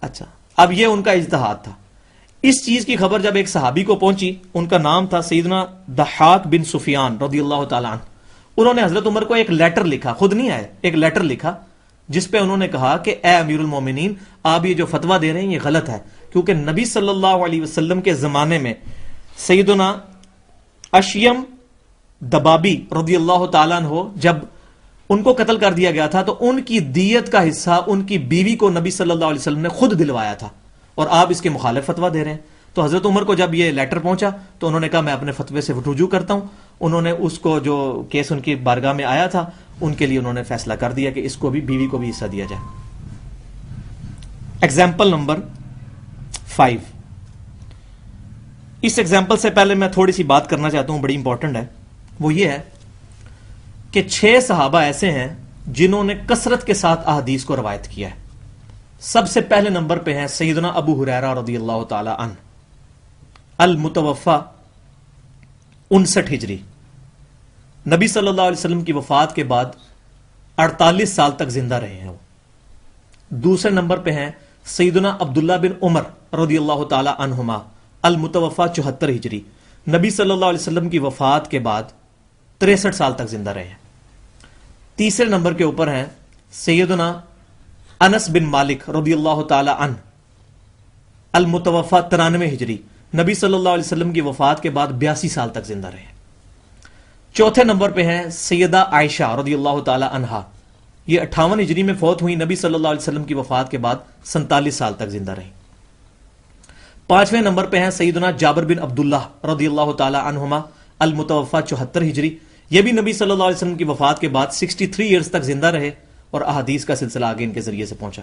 اچھا، اب یہ ان کا اجتہاد تھا. اس چیز کی خبر جب ایک صحابی کو پہنچی، ان کا نام تھا سیدنا ضحاک بن سفیان رضی اللہ تعالیٰ عنہ. انہوں نے حضرت عمر کو ایک لیٹر لکھا، خود نہیں آئے، ایک لیٹر لکھا جس پہ انہوں نے کہا کہ اے امیر المومنین، آپ یہ جو فتویٰ دے رہے ہیں یہ غلط ہے، کیونکہ نبی صلی اللہ علیہ وسلم کے زمانے میں سیدنا اشیم دبابی رضی اللہ تعالیٰ عنہ جب ان کو قتل کر دیا گیا تھا تو ان کی دیت کا حصہ ان کی بیوی کو نبی صلی اللہ علیہ وسلم نے خود دلوایا تھا، اور آپ اس کے مخالف فتویٰ دے رہے ہیں. تو حضرت عمر کو جب یہ لیٹر پہنچا تو انہوں نے کہا میں اپنے فتوے سے رجوع کرتا ہوں. انہوں نے اس کو جو کیس ان کی بارگاہ میں آیا تھا ان کے لیے انہوں نے فیصلہ کر دیا کہ اس کو بھی، بیوی کو بھی حصہ دیا جائے. ایگزامپل نمبر 5، اس ایگزامپل سے پہلے میں تھوڑی سی بات کرنا چاہتا ہوں، بڑی امپورٹنٹ ہے. وہ یہ ہے کہ 6 صحابہ ایسے ہیں جنہوں نے کثرت کے ساتھ احادیث کو روایت کیا ہے. سب سے پہلے نمبر پہ ہیں سیدنا ابو ہریرہ رضی اللہ تعالی عنہ، المتوفی 59 ہجری. نبی صلی اللہ علیہ وسلم کی وفات کے بعد 48 سال تک زندہ رہے ہیں وہ. دوسرے نمبر پہ ہیں سیدنا عبداللہ بن عمر رضی اللہ تعالی عنہما، المتوفی 74 ہجری. نبی صلی اللہ علیہ وسلم کی وفات کے بعد 63 سال تک زندہ رہے ہیں. تیسرے نمبر کے اوپر ہیں سیدنا انس بن مالک رضی اللہ تعالی عنہ، المتوفی 93 ہجری. نبی صلی اللہ علیہ وسلم کی وفات کے بعد 82 سال تک زندہ رہے. چوتھے نمبر پہ ہیں سیدہ عائشہ رضی اللہ تعالی عنہا، یہ 58 ہجری میں فوت ہوئی، نبی صلی اللہ علیہ وسلم کی وفات کے بعد 47 سال تک زندہ رہی. پانچویں نمبر پہ ہیں سیدنا جابر بن عبداللہ رضی اللہ تعالی عنہما، المتوفی 74 ہجری. یہ بھی نبی صلی اللہ علیہ وسلم کی وفات کے بعد 63 ایئرز تک زندہ رہے اور احادیث کا سلسلہ آگے ان کے ذریعے سے پہنچا.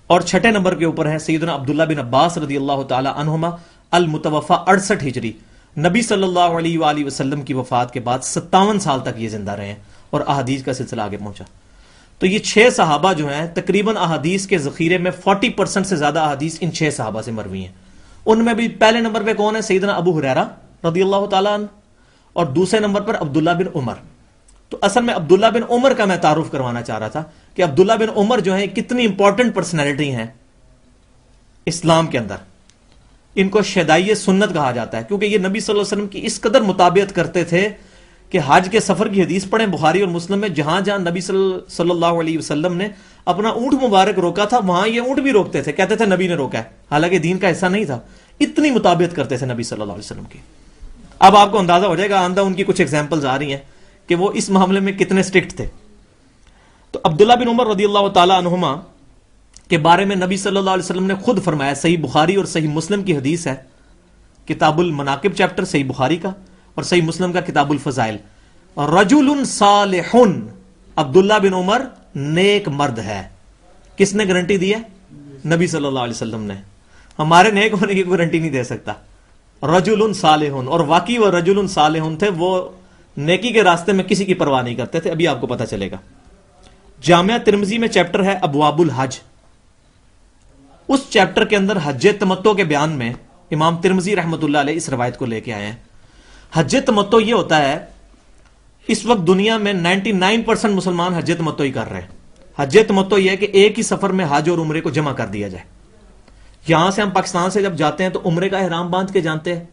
اور چھٹے نمبر کے اوپر ہیں سیدنا عبداللہ بن عباس رضی اللہ تعالی عنہما، المتوفی 68 ہجری. نبی صلی اللہ علیہ وآلہ وسلم کی وفات کے بعد 57 سال تک یہ زندہ رہے اور احادیث کا سلسلہ آگے پہنچا. تو یہ 6 صحابہ جو ہیں تقریباً احادیث کے ذخیرے میں 40% سے زیادہ احادیث ان 6 صحابہ سے مروی ہیں. ان میں بھی پہلے نمبر پہ کون ہے؟ سیدنا ابو ہریرہ رضی اللہ تعالیٰ عنہ، اور دوسرے نمبر پر عبداللہ بن عمر. تو اصل میں عبداللہ بن عمر کا میں تعارف کروانا چاہ رہا تھا کہ عبداللہ بن عمر جو ہیں کتنی امپورٹنٹ پرسنالٹی ہیں اسلام کے اندر. ان کو شہدائی سنت کہا جاتا ہے کیونکہ یہ نبی صلی اللہ علیہ وسلم کی اس قدر مطابقت کرتے تھے کہ حج کے سفر کی حدیث پڑھیں بخاری اور مسلم میں، جہاں جہاں نبی صلی اللہ علیہ وسلم نے اپنا اونٹ مبارک روکا تھا وہاں یہ اونٹ بھی روکتے تھے، کہتے تھے نبی نے روکا ہے، حالانکہ دین کا حصہ نہیں تھا. اتنی مطابقت کرتے تھے نبی صلی اللہ علیہ وسلم کی. اب آپ کو اندازہ ہو جائے گا، آندہ ان کی کچھ ایگزامپلز آ رہی ہیں کہ وہ اس معاملے میں کتنے اسٹرکٹ تھے. تو عبداللہ بن عمر رضی اللہ تعالی عنہما کے بارے میں نبی صلی اللہ علیہ وسلم نے خود فرمایا، صحیح بخاری اور صحیح مسلم کی حدیث ہے، کتاب المناقب چیپٹر صحیح بخاری کا اور صحیح مسلم کا کتاب الفضائل، رجل صالح، عبداللہ بن عمر نیک مرد ہے. کس نے گارنٹی دی ہے؟ نبی صلی اللہ علیہ وسلم نے. ہمارے نیک ہونے کی گارنٹی نہیں دے سکتا. رجل صالح، اور واقعی وہ رجل صالح تھے، وہ نیکی کے راستے میں کسی کی پرواہ نہیں کرتے تھے. ابھی آپ کو پتہ چلے گا. جامعہ ترمذی میں چیپٹر ہے ابواب الحج، اس چیپٹر کے اندر حج تمتع کے بیان میں امام ترمذی رحمۃ اللہ علیہ اس روایت کو لے کے آئے ہیں. حج تمتع یہ ہوتا ہے، اس وقت دنیا میں 99% مسلمان حج تمتع ہی کر رہے ہیں. حج تمتع یہ ہے کہ ایک ہی سفر میں حج اور عمرے کو جمع کر دیا جائے. یہاں سے ہم پاکستان سے جب جاتے ہیں تو عمرے کا احرام باندھ کے جانتے ہیں،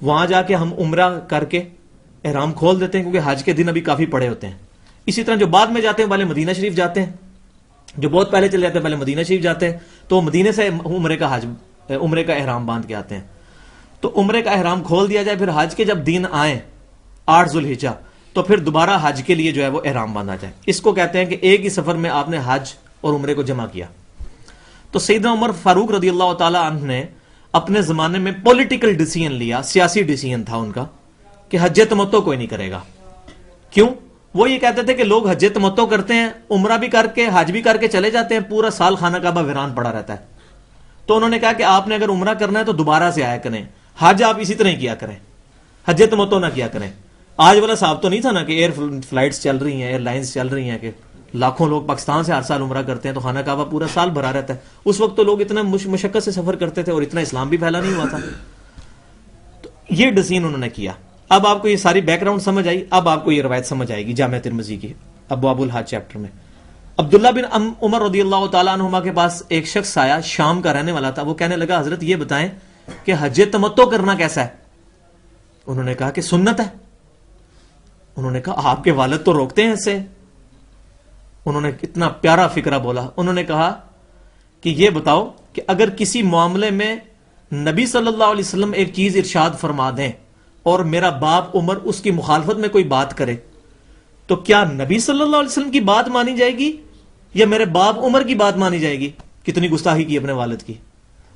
وہاں جا کے ہم عمرہ کر کے احرام کھول دیتے ہیں کیونکہ حج کے دن ابھی کافی پڑے ہوتے ہیں. اسی طرح جو بعد میں جاتے ہیں پہلے مدینہ شریف جاتے ہیں، جو بہت پہلے چلے جاتے ہیں پہلے مدینہ شریف جاتے ہیں، تو مدینے سے عمرے کا حج عمرے کا احرام باندھ کے آتے ہیں تو عمرے کا احرام کھول دیا جائے، پھر حج کے جب دن آئیں 8 ذوالحجہ تو پھر دوبارہ حج کے لیے جو ہے وہ احرام باندھا جائے. اس کو کہتے ہیں کہ ایک ہی سفر میں آپ نے حج اور عمرے کو جمع کیا. تو سیدنا عمر فاروق رضی اللہ تعالی عنہ نے اپنے زمانے میں پولیٹیکل ڈیسیژن لیا، سیاسی ڈیسیژن تھا ان کا، کہ حج تمتع کوئی نہیں کرے گا. کیوں؟ وہ یہ کہتے تھے کہ لوگ حج تمتع کرتے ہیں، عمرہ بھی کر کے حج بھی کر کے چلے جاتے ہیں، پورا سال خانہ کعبہ ویران پڑا رہتا ہے. تو انہوں نے کہا کہ آپ نے اگر عمرہ کرنا ہے تو دوبارہ سے آیا کریں، حج آپ اسی طرح ہی کیا کریں، حج تمتع نہ کیا کریں. آج والا صاحب تو نہیں تھا نا کہ ایئر فلائٹس چل رہی ہیں، ایئر لائنز چل رہی ہیں کہ لاکھوں لوگ پاکستان سے ہر سال عمرہ کرتے ہیں تو خانہ کعبہ پورا سال بھرا رہتا ہے. اس وقت تو لوگ اتنا مشقت سے سفر کرتے تھے اور اتنا اسلام بھی پھیلا نہیں ہوا تھا. تو یہ ڈیسیژن انہوں نے کیا. اب آپ کو یہ ساری بیک گراؤنڈ سمجھ آئی. اب آپ کو یہ روایت سمجھ آئے گی جامعہ ترمذی کی ابواب الحج چیپٹر میں. عبداللہ بن عمر رضی اللہ تعالیٰ عنہما کے پاس ایک شخص آیا، شام کا رہنے والا تھا. وہ کہنے لگا حضرت یہ بتائیں کہ حج تمتع کرنا کیسا ہے؟ انہوں نے کہا کہ سنت ہے. انہوں نے کہا آپ کے والد تو روکتے ہیں اس سے. انہوں نے اتنا پیارا فکرہ بولا. انہوں نے کہا کہ یہ بتاؤ کہ اگر کسی معاملے میں نبی صلی اللہ علیہ وسلم ایک چیز ارشاد فرما دیں اور میرا باپ عمر اس کی مخالفت میں کوئی بات کرے تو کیا نبی صلی اللہ علیہ وسلم کی بات مانی جائے گی یا میرے باپ عمر کی بات مانی جائے گی؟ کتنی گستاخی کی اپنے والد کی،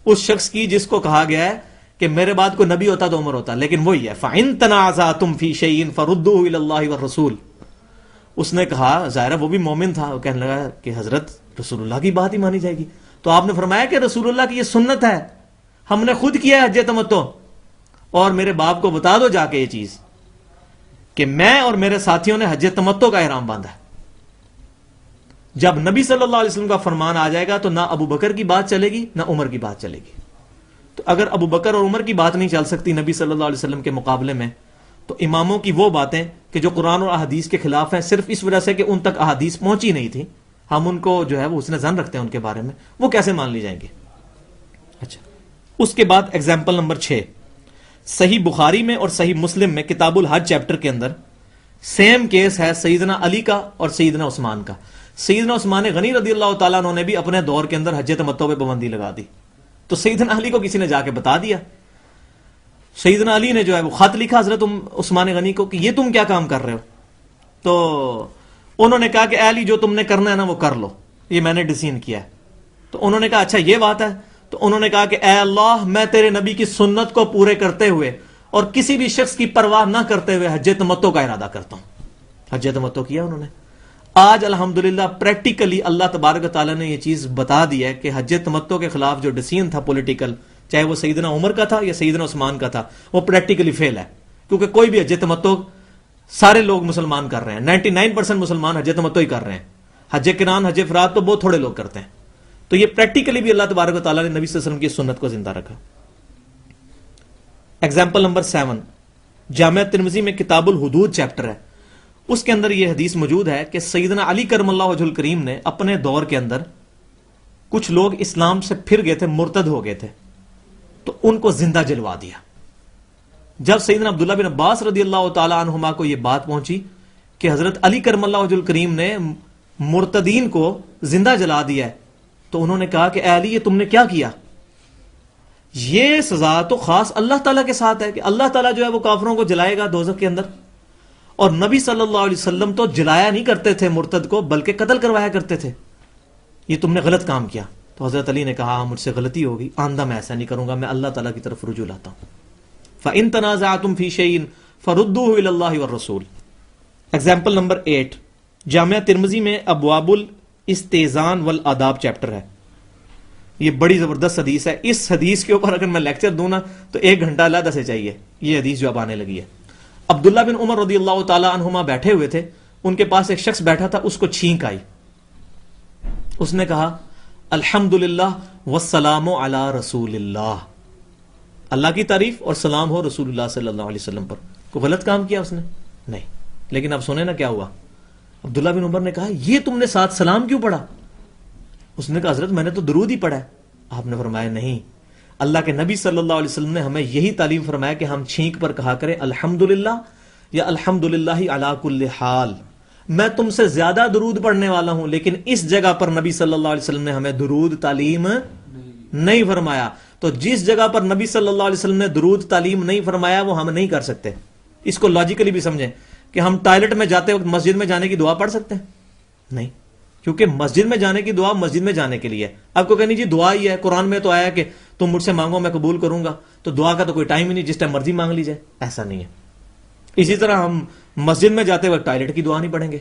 اس شخص کی جس کو کہا گیا ہے کہ میرے بعد کوئی نبی ہوتا تو عمر ہوتا. لیکن وہی ہے فَإِن تَنَازَعْتُمْ فِي شَيْءٍ فَرُدُّوهُ إِلَى اللَّهِ وَالرَّسُولِ. اس نے کہا، ظاہر وہ بھی مومن تھا، وہ کہنے لگا کہ حضرت رسول اللہ کی بات ہی مانی جائے گی. تو آپ نے فرمایا کہ رسول اللہ کی یہ سنت ہے، ہم نے خود کیا ہے حج تمتع، اور میرے باپ کو بتا دو جا کے یہ چیز کہ میں اور میرے ساتھیوں نے حج تمتع کا احرام باندھا ہے. جب نبی صلی اللہ علیہ وسلم کا فرمان آ جائے گا تو نہ ابو بکر کی بات چلے گی نہ عمر کی بات چلے گی. تو اگر ابو بکر اور عمر کی بات نہیں چل سکتی نبی صلی اللہ علیہ وسلم کے مقابلے میں، تو اماموں کی وہ باتیں کہ جو قرآن اور احادیث کے خلاف ہیں صرف اس وجہ سے کہ ان تک احادیث پہنچی نہیں تھی، ہم ان کو جو ہے وہ حسن ظن رکھتے ہیں ان کے بارے میں، وہ کیسے مان لی جائیں گے؟ اچھا، اس کے بعد ایگزامپل نمبر 6، صحیح بخاری میں اور صحیح مسلم میں کتاب الحج چیپٹر کے اندر سیم کیس ہے سیدنا علی کا اور سیدنا عثمان کا. سیدنا عثمان غنی رضی اللہ تعالیٰ عنہ نے بھی اپنے دور کے اندر حج تمتع پہ پابندی لگا دی. تو سیدنا علی کو کسی نے جا کے بتا دیا. سیدنا علی نے جو ہے وہ خط لکھا حضرت عثمان غنی کو کہ یہ تم کیا کام کر رہے ہو. تو انہوں نے کہا کہ اے علی جو تم نے کرنا ہے نا وہ کر لو، یہ میں نے ڈیسیژن کیا ہے. تو انہوں نے کہا اچھا یہ بات ہے. تو انہوں نے کہا کہ اے اللہ میں تیرے نبی کی سنت کو پورے کرتے ہوئے اور کسی بھی شخص کی پرواہ نہ کرتے ہوئے حج تمتع کا ارادہ کرتا ہوں. حج تمتع کیا انہوں نے. آج الحمدللہ پریکٹیکلی اللہ تبارک تعالیٰ نے یہ چیز بتا دی ہے کہ حج تمتع کے خلاف جو ڈیسیژن تھا پولیٹیکل، چاہے وہ سیدنا عمر کا تھا یا سیدنا عثمان کا تھا، وہ پریکٹیکلی فیل ہے. کیونکہ کوئی بھی حج تمتع سارے لوگ مسلمان کر رہے ہیں، 99% مسلمان حج تمتع ہی کر رہے ہیں. حج قران حج افراد تو بہت تھوڑے لوگ کرتے ہیں. تو یہ پریکٹیکلی بھی اللہ تبارک و تعالیٰ نے نبی صلی اللہ علیہ وسلم کی سنت کو زندہ رکھا. ایگزامپل نمبر 7، جامعہ ترمذی میں کتاب الحدود چیپٹر ہے، اس کے اندر یہ حدیث موجود ہے کہ سیدنا علی کرم اللہ وجہ الکریم نے اپنے دور کے اندر کچھ لوگ اسلام سے پھر گئے تھے، مرتد ہو گئے تھے، تو ان کو زندہ جلوا دیا. جب سیدنا عبداللہ بن عباس رضی اللہ تعالی عنہما کو یہ بات پہنچی کہ حضرت علی کرم اللہ وجہ الکریم نے مرتدین کو زندہ جلا دیا ہے، تو انہوں نے کہا کہ اے علی یہ تم نے کیا کیا؟ یہ سزا تو خاص اللہ تعالیٰ کے ساتھ ہے کہ اللہ تعالیٰ جو ہے وہ کافروں کو جلائے گا دوزخ کے اندر، اور نبی صلی اللہ علیہ وسلم تو جلایا نہیں کرتے تھے مرتد کو بلکہ قتل کروایا کرتے تھے. یہ تم نے غلط کام کیا. تو حضرت علی نے کہا مجھ سے غلطی ہوگی، آئندہ میں ایسا نہیں کروں گا، میں اللہ تعالیٰ کی طرف رجوع لاتا ہوں. فَإِن تَنَازَعْتُمْ فِي شَيْءٍ فَرُدُّوهُ إِلَى اللَّهِ وَالرَّسُولِ. ایگزامپل نمبر 8، جامعہ ترمذی میں ابواب الاستئذان والآداب چیپٹر ہے. یہ بڑی زبردست حدیث ہے. اس حدیث کے اوپر اگر میں لیکچر دوں نا تو 1 گھنٹہ علیحدہ سے چاہیے. یہ حدیث جو اب آنے لگی ہے. عبداللہ بن عمر رضی اللہ تعالی عنہما بیٹھے ہوئے تھے، ان کے پاس ایک شخص بیٹھا تھا، اس کو چھینک آئی. اس نے کہا الحمدللہ والسلام علی رسول اللہ، اللہ کی تعریف اور سلام ہو رسول اللہ صلی اللہ علیہ وسلم پر. کوئی غلط کام کیا اس نے؟ نہیں. لیکن اب سنیں نا کیا ہوا. عبداللہ بن عمر نے کہا یہ تم نے ساتھ سلام کیوں پڑھا؟ اس نے کہا حضرت میں نے تو درود ہی پڑھا ہے. آپ نے فرمایا نہیں، اللہ کے نبی صلی اللہ علیہ وسلم نے ہمیں یہی تعلیم فرمایا کہ ہم چھینک پر کہا کریں الحمدللہ یا الحمدللہ علی کل حال. میں تم سے زیادہ درود پڑھنے والا ہوں، لیکن اس جگہ پر نبی صلی اللہ علیہ وسلم نے ہمیں درود تعلیم نہیں فرمایا. تو جس جگہ پر نبی صلی اللہ علیہ وسلم نے درود تعلیم نہیں فرمایا وہ ہم نہیں کر سکتے. اس کو لاجیکلی بھی سمجھیں کہ ہم ٹوائلٹ میں جاتے وقت مسجد میں جانے کی دعا پڑھ سکتے ہیں؟ نہیں، کیونکہ مسجد میں جانے کی دعا مسجد میں جانے کے لیے. آپ کو کہنی جی دعا ہی ہے، قرآن میں تو آیا کہ تم مجھ سے مانگو میں قبول کروں گا، تو دعا کا تو کوئی ٹائم ہی نہیں، جس ٹائم مرضی مانگ لیجیے. ایسا نہیں ہے. اسی طرح ہم مسجد میں جاتے وقت ٹوائلٹ کی دعا نہیں پڑھیں گے.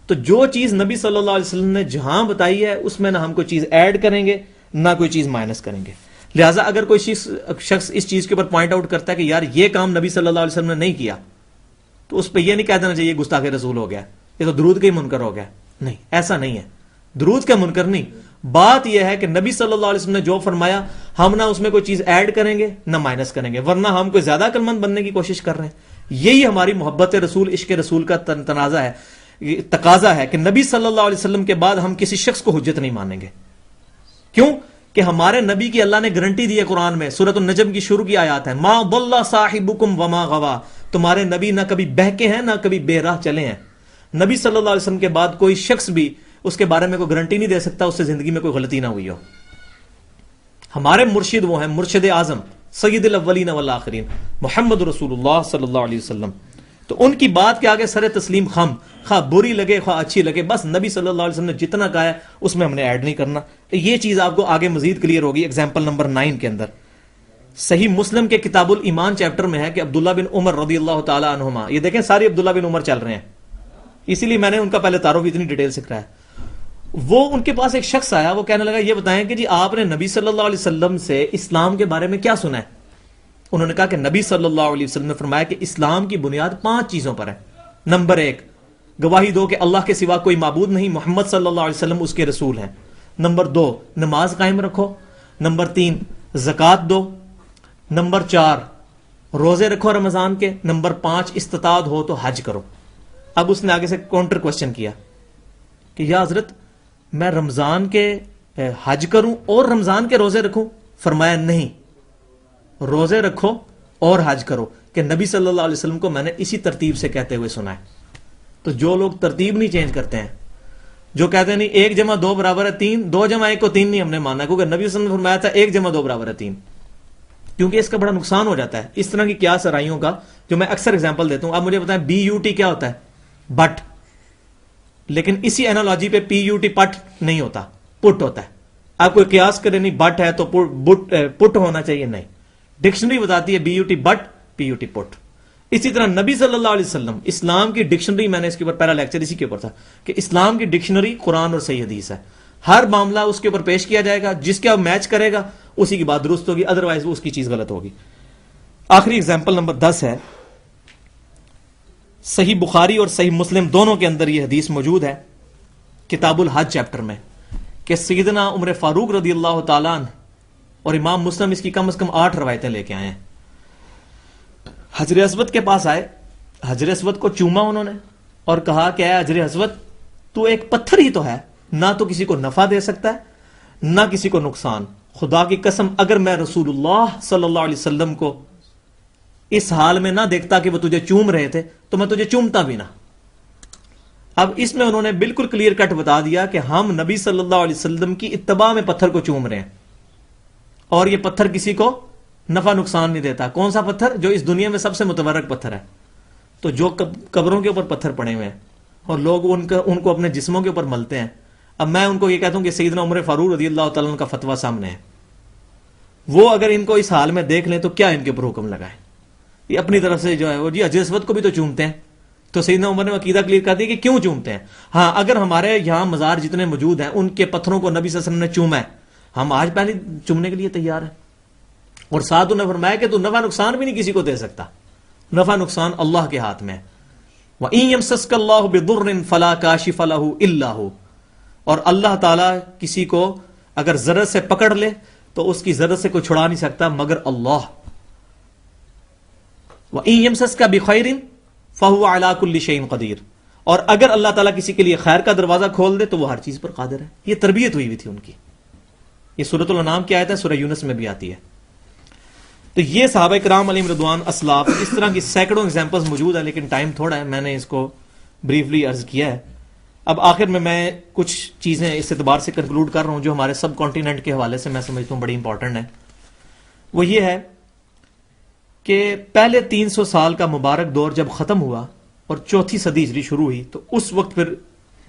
تو جو چیز نبی صلی اللہ علیہ وسلم نے جہاں بتائی ہے اس میں نہ ہم کوئی چیز ایڈ کریں گے نہ کوئی چیز مائنس کریں گے. لہٰذا اگر کوئی شخص اس چیز کے اوپر پوائنٹ آؤٹ کرتا ہے کہ یار یہ کام نبی صلی اللہ علیہ وسلم نے نہیں کیا، تو اس پہ یہ نہیں کہہ دینا چاہیے گستاخ رسول ہو گیا، یہ تو درود کا ہی منکر ہو گیا. نہیں، ایسا نہیں ہے. درود کا منکر نہیں. بات یہ ہے کہ نبی صلی اللہ علیہ وسلم نے جو فرمایا ہم نہ اس میں کوئی چیز ایڈ کریں گے نہ مائنس کریں گے، ورنہ ہم کوئی زیادہ عقلمند بننے کی کوشش کر رہے ہیں. یہی ہماری محبت رسول، عشق رسول کا تقاضا ہے کہ نبی صلی اللہ علیہ وسلم کے بعد ہم کسی شخص کو حجت نہیں مانیں گے. کیوں؟ کہ ہمارے نبی کی اللہ نے گارنٹی دی ہے قرآن میں، سورۃ النجم کی شروع کی آیات ہیں، ما ضل صاحبکم وما غوا، تمہارے نبی نہ کبھی بہکے ہیں نہ کبھی بے راہ چلے ہیں. نبی صلی اللہ علیہ وسلم کے بعد کوئی شخص بھی اس کے بارے میں کوئی گارنٹی نہیں دے سکتا اس سے زندگی میں کوئی غلطی نہ ہوئی ہو. ہمارے مرشد وہ ہیں مرشد اعظم سید الاولین والآخرین محمد رسول اللہ صلی اللہ علیہ وسلم. تو ان کی بات کے آگے سر تسلیم خم، خواہ بری لگے خواہ اچھی لگے، بس نبی صلی اللہ علیہ وسلم نے جتنا کہا ہے اس میں ہم نے ایڈ نہیں کرنا. یہ چیز آپ کو آگے مزید کلیئر ہوگی ایگزامپل نمبر 9 کے اندر. صحیح مسلم کے کتاب الایمان چیپٹر میں ہے کہ عبداللہ بن عمر رضی اللہ تعالی عنہما، یہ دیکھیں ساری عبداللہ بن عمر چل رہے ہیں، اسی لیے میں نے ان کا پہلے تعارف اتنی ڈیٹیل سے کرایا. وہ ان کے پاس ایک شخص آیا، وہ کہنے لگا یہ بتائیں کہ جی آپ نے نبی صلی اللہ علیہ وسلم سے اسلام کے بارے میں کیا سنا ہے؟ انہوں نے کہا کہ نبی صلی اللہ علیہ وسلم نے فرمایا کہ اسلام کی بنیاد 5 چیزوں پر ہے. نمبر 1، گواہی دو کہ اللہ کے سوا کوئی معبود نہیں، محمد صلی اللہ علیہ وسلم اس کے رسول ہیں. نمبر 2، نماز قائم رکھو. نمبر 3، زکوٰۃ دو. نمبر 4، روزے رکھو رمضان کے. نمبر 5، استطاعت ہو تو حج کرو. اب اس نے آگے سے کاؤنٹر کوشچن کیا کہ یا حضرت میں رمضان کے حج کروں اور رمضان کے روزے رکھوں؟ فرمایا نہیں، روزے رکھو اور حج کرو، کہ نبی صلی اللہ علیہ وسلم کو میں نے اسی ترتیب سے کہتے ہوئے سنا ہے. تو جو لوگ ترتیب نہیں چینج کرتے ہیں، جو کہتے ہیں نہیں 1 + 2 = 3، 2 + 1 کو 3 نہیں ہم نے مانا، کیونکہ نبی صلی اللہ علیہ وسلم نے فرمایا تھا 1 + 2 = 3. کیونکہ اس کا بڑا نقصان ہو جاتا ہے اس طرح کی قیاس آرائیوں کا، جو میں اکثر اگزامپل دیتا ہوں. آپ مجھے بتائیں BUT کیا ہوتا ہے؟ بٹ. لیکن اسی اینالوجی پہ PUT پٹ نہیں ہوتا، پٹ ہوتا ہے. آپ کوئی قیاس کریں نہیں بٹ ہے تو پٹ ہونا چاہیے، نہیں. ڈکشنری بتاتی ہے BUT بٹ، PUT پٹ. اسی طرح نبی صلی اللہ علیہ وسلم، اسلام کی ڈکشنری، میں نے اس کے اوپر پہلا لیکچر اسی کے اوپر تھا کہ اسلام کی ڈکشنری قرآن اور صحیح حدیث ہے. ہر معاملہ اس کے اوپر پیش کیا جائے گا، جس کے میچ کرے گا اسی کی بات درست ہوگی، ادروائز وہ اس کی چیز غلط ہوگی. آخری اگزامپل نمبر 10 ہے، صحیح بخاری اور صحیح مسلم دونوں کے اندر یہ حدیث موجود ہے کتاب الحج چیپٹر میں، کہ سیدنا عمر فاروق رضی اللہ تعالیٰ عنہ اور امام مسلم اس کی کم از کم 8 روایتیں لے کے آئے ہیں. حجر اسود کے پاس آئے، حجر اسود کو چوما انہوں نے اور کہا کہ اے حجر اسود تو ایک پتھر ہی تو ہے، نہ تو کسی کو نفع دے سکتا ہے نہ کسی کو نقصان. خدا کی قسم اگر میں رسول اللہ صلی اللہ علیہ وسلم کو اس حال میں نہ دیکھتا کہ وہ تجھے چوم رہے تھے تو میں تجھے چومتا بھی نہ. اب اس میں انہوں نے بالکل کلیئر کٹ بتا دیا کہ ہم نبی صلی اللہ علیہ وسلم کی اتباع میں پتھر کو چوم رہے ہیں، اور یہ پتھر کسی کو نفع نقصان نہیں دیتا. کون سا پتھر؟ جو اس دنیا میں سب سے متبرک پتھر ہے. تو جو قبروں کے اوپر پتھر پڑے ہوئے ہیں اور لوگ ان کو اپنے جسموں کے اوپر ملتے ہیں. اب میں ان کو یہ کہتا ہوں کہ سیدنا عمر فاروق رضی اللہ تعالیٰ عنہ کا فتویٰ سامنے ہے، وہ اگر ان کو اس حال میں دیکھ لیں تو کیا ان کے اوپر حکم لگائیں؟ یہ اپنی طرف سے جو ہے وہ جی حجر اسود کو بھی تو چومتے ہیں. تو سیدنا عمر نے عقیدہ کلیئر کر دیا کہ کیوں چومتے ہیں. ہاں اگر ہمارے یہاں مزار جتنے موجود ہیں ان کے پتھروں کو نبی صلی اللہ علیہ وسلم نے چوما ہے، ہم آج پہلے چومنے کے لیے تیار ہیں. اور ساتھ انہوں نے فرمایا کہ تو نفع نقصان بھی نہیں کسی کو دے سکتا، نفع نقصان اللہ کے ہاتھ میں ہے. وَإِن يَمْسَسْكَ اللَّهُ بِضُرٍّ فَلَا كَاشِفَ لَهُ إِلَّا هُوَ، اور اللہ تعالیٰ کسی کو اگر ضرر سے پکڑ لے تو اس کی ضرر سے کوئی چھڑا نہیں سکتا مگر اللہ. وَإِن يَمْسَسْكَ بِخَيْرٍ فَهُوَ عَلَى كُلِّ شَيْءٍ قَدِيرٌ، اور اگر اللہ تعالیٰ کسی کے لیے خیر کا دروازہ کھول دے تو وہ ہر چیز پر قادر ہے. یہ تربیت ہوئی تھی ان کی. یہ سورۃ الانعام کی آیت ہے، سورہ یونس میں بھی آتی ہے. تو یہ صحابہ کرام علیہم رضوان اسلاف، اس طرح کی سینکڑوں ایگزامپلز موجود ہیں، لیکن ٹائم تھوڑا ہے، میں نے اس کو بریفلی عرض کیا ہے. اب آخر میں کچھ چیزیں اس اعتبار سے کنکلوڈ کر رہا ہوں جو ہمارے سب کانٹیننٹ کے حوالے سے میں سمجھتا ہوں بڑی امپورٹنٹ ہے. وہ یہ ہے کہ پہلے 300 سال کا مبارک دور جب ختم ہوا اور چوتھی صدی ہجری شروع ہوئی تو اس وقت پھر